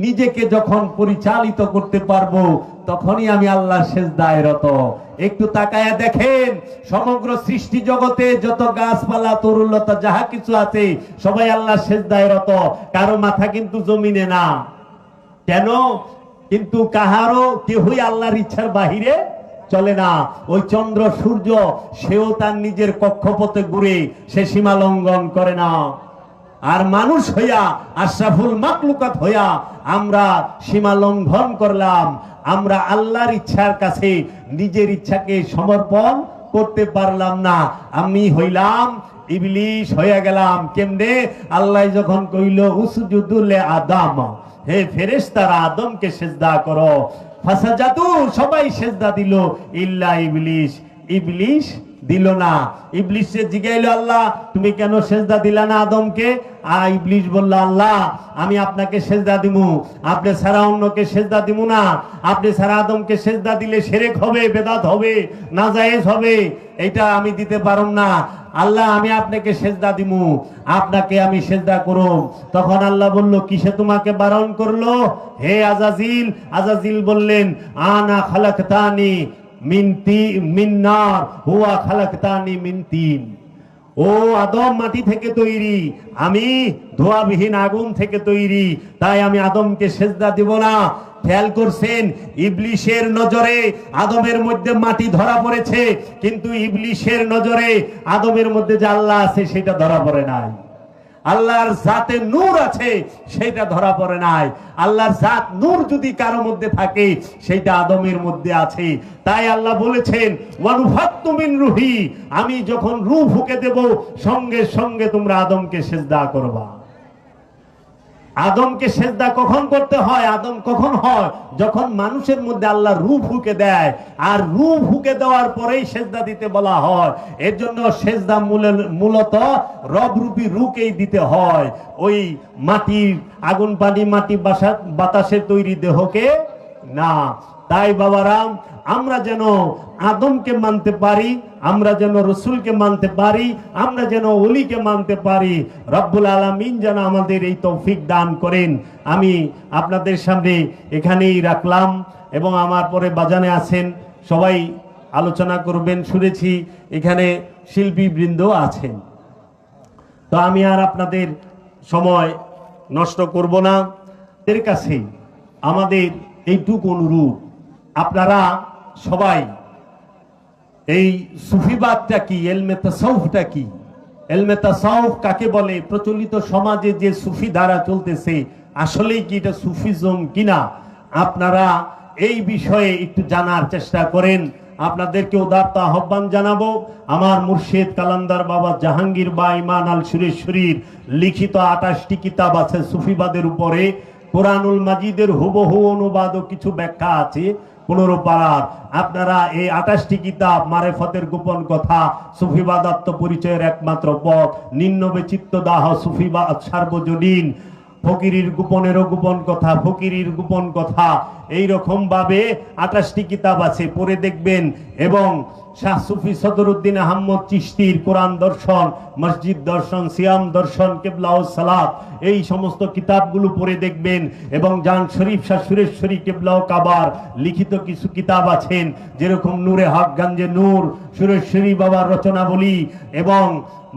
নিজেকে যখন পরিচালিত করতে পারবো, তখনই আমি আল্লাহর সেজদায় রত। একটু তাকায়া দেখেন, সমগ্র সৃষ্টি জগতে যত গাছপালা তরুলতা যাহা কিছু আছে, সবাই আল্লাহর সেজদায় রত। কারো মাথা কিন্তু জমিনে না। কেন? কিন্তু কাহারও কেহই আল্লাহর ইচ্ছার বাহিরে চলে না। ওই চন্দ্র সূর্য সেও তার নিজের কক্ষপথে ঘুরে, সে সীমা লঙ্ঘন করে না। আর মানুষ হইয়া, আশরাফুল মাখলুকাত হইয়া আমরা সীমা লঙ্ঘন করলাম। আমরা আল্লাহর ইচ্ছার কাছে নিজের ইচ্ছাকে সমর্পণ করতে পারলাম না। আমি হইলাম ইবলিশ হয়ে গেলাম। কেমনে? আল্লাহ যখন কইল উসজুদু লি আদম, হে ফেরেশতারা আদমকে সিজদা করো, ফাসাজাদু সবাই সিজদা দিল, ইল্লা ইবলিশ, ইবলিশ দিল না। ইবলিশে জিগাইল আল্লাহ তুমি কেন সিজদা দিলা না আদমকে? ইবলিশ বলল আল্লাহ আমি আপনাকে সিজদা দিমু, আপনি ছাড়া অন্যকে সিজদা দিমু না। আপনি ছাড়া আদমকে সিজদা দিলে শিরক হবে, বেদাত হবে, নাজায়েজ হবে, এটা আমি দিতে পারুম না। আল্লাহ আমি আপনাকে সিজদা দিমু, আপনাকে আমি সিজদা করুম। তখন আল্লাহ বলল কিসে তোমাকে বারণ করলো? হে আজাজিল। আজাজিল বললেন আনা খালাকতানি মিন নার হুয়া খালাকতানি মিন তিন। ও আদম মাটি থেকে তৈরি, আমি ধোঁয়াবিহীন আগুন থেকে তৈরি, তাই আমি আদমকে সিজদা দিব না। খেয়াল করছেন, ইবলিশের নজরে আদমের মধ্যে মাটি ধরা পড়েছে, কিন্তু ইবলিশের নজরে আদমের মধ্যে যে আল্লাহ আছে সেটা ধরা পড়ে নাই। আল্লাহর জাতে নূর আছে সেটা ধরা পড়ে নাই। আল্লাহর জাত নূর যদি কারো মধ্যে থাকে সেটা আদমের মধ্যে আছে। তাই আল্লাহ বলেছেন ওয়ানুফাত্তু মিন রুহি, আমি যখন রূহ ফুঁকে দেব সঙ্গে সঙ্গে তোমরা আদমকে সিজদা করবা। আদমকে সিজদা কখন করতে হয়? আদম কখন হয়? যখন মানুষের মধ্যে আল্লাহ রূহ ফুঁকে দেয়, আর রূহ ফুঁকে দেওয়ার পরেই সিজদা দিতে বলা হয়। এর জন্য সিজদা মূলত রবরূপী রূহকেই দিতে হয়, ওই মাটির আগুন পানি মাটি বাতাসের তৈরি দেহকে না। তাই বাবারাম, আমরা যেন আদমকে মানতে পারি, আমরা যেন রসুলকে মানতে পারি, আমরা যেন ওলিকে মানতে পারি। রব্বুল আলামিন যেন আমাদের এই তৌফিক দান করেন। আমি আপনাদের সামনে এখানেই রাখলাম, এবং আমার পরে বাজানে আছেন, সবাই আলোচনা করবেন। শুনেছি এখানে শিল্পীবৃন্দ আছেন, তো আমি আর আপনাদের সময় নষ্ট করব না। এর কাছে আমাদের এইটুকু অনুরোধ, আপনারা সবাই এই সুফিবাদটা কি, এলমে তাসাউফটা কি, এলমে তাসাউফ কাকে বলে, প্রচলিত সমাজে যে সুফি ধারা চলতেছে আসলেই কি এটা সুফিজম কিনা, আপনারা এই বিষয়ে একটু জানার চেষ্টা করেন। আপনাদেরকে উদারত আহ্বান জানাবো, আমার মুর্শিদ কালান্দার বাবা জাহাঙ্গীর বা ইমান আল সুরেশ্বরীর লিখিত 28টি কিতাব আছে সুফিবাদের উপরে। কোরআনুল মাজিদের হুবহু অনুবাদ ও কিছু ব্যাখ্যা আছে 15 পারার। আপনারা এই 28টি কিতাব, মারেফতের গোপন কথা, সুফিবাদ আত্মপরিচয়ের একমাত্র পথ, নিম্নবে চিত্তদাহ, সুফিবাদ সার্বজনীন, ফকিরির গোপনেরও গোপন কথা, ফকিরির গোপন কথা, এই রকম ভাবে 28টি কিতাব আছে, পড়ে দেখবেন। এবং শাহ সুফি সদরুদ্দিন আহমদ চিশতির কোরআন দর্শন, মসজিদ দর্শন, সিয়াম দর্শন, কেবলা ও সালাত, এই সমস্ত কিতাবগুলো পড়ে দেখবেন। এবং জান শরীফ শাহ সুরেশ্বরী কেবলা ও কাবার লিখিত কিছু কিতাব আছেন, যেরকম নূরে হক গঞ্জে নূর, সুরেশ্বরী বাবার রচনাবলী, এবং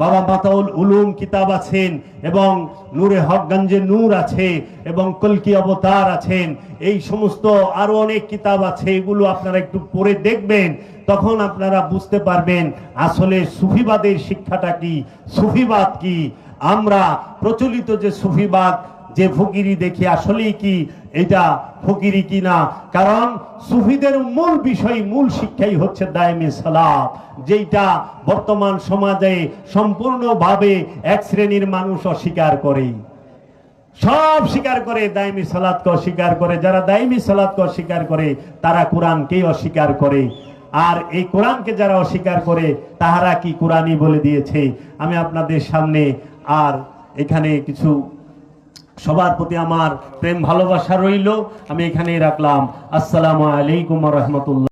বাবা মাতাউল উলুম কিতাব আছেন, এবং নূরে হকগঞ্জে নূর আছে, এবং কলকি অবতার আছেন। এই সমস্ত আরো অনেক কিতাব আছে, এগুলো আপনারা একটু পড়ে দেখবেন, তখন আপনারা বুঝতে পারবেন আসলে সুফিবাদের শিক্ষাটা কি, সুফিবাদ কি। আমরা প্রচলিত যে সুফিবাদ, যে ফকিরি দেখি, আসলেই কি এটা ফকিরি কিনা। কারণ সুফিদের মূল বিষয়, মূল শিক্ষাই হচ্ছে দায়েমে সালাত, যেটা বর্তমান সমাজে সম্পূর্ণভাবে এক শ্রেণীর মানুষ অস্বীকার করে, সব স্বীকার করে, দায়েমী সালাতকে অস্বীকার করে। যারা দায়েমী সালাতকে অস্বীকার করে তারা কোরআনকেই অস্বীকার করে। আর এই কোরআনকে যারা অস্বীকার করে তাহারা কি কোরআনই বলে দিয়েছে। আমি আপনাদের সামনে আর এখানে কিছু, সবার প্রতি আমার প্রেম ভালোবাসা রইল, আমি এখানেই রাখলাম। আসসালামু আলাইকুম ওয়া রাহমাতুল্লাহ।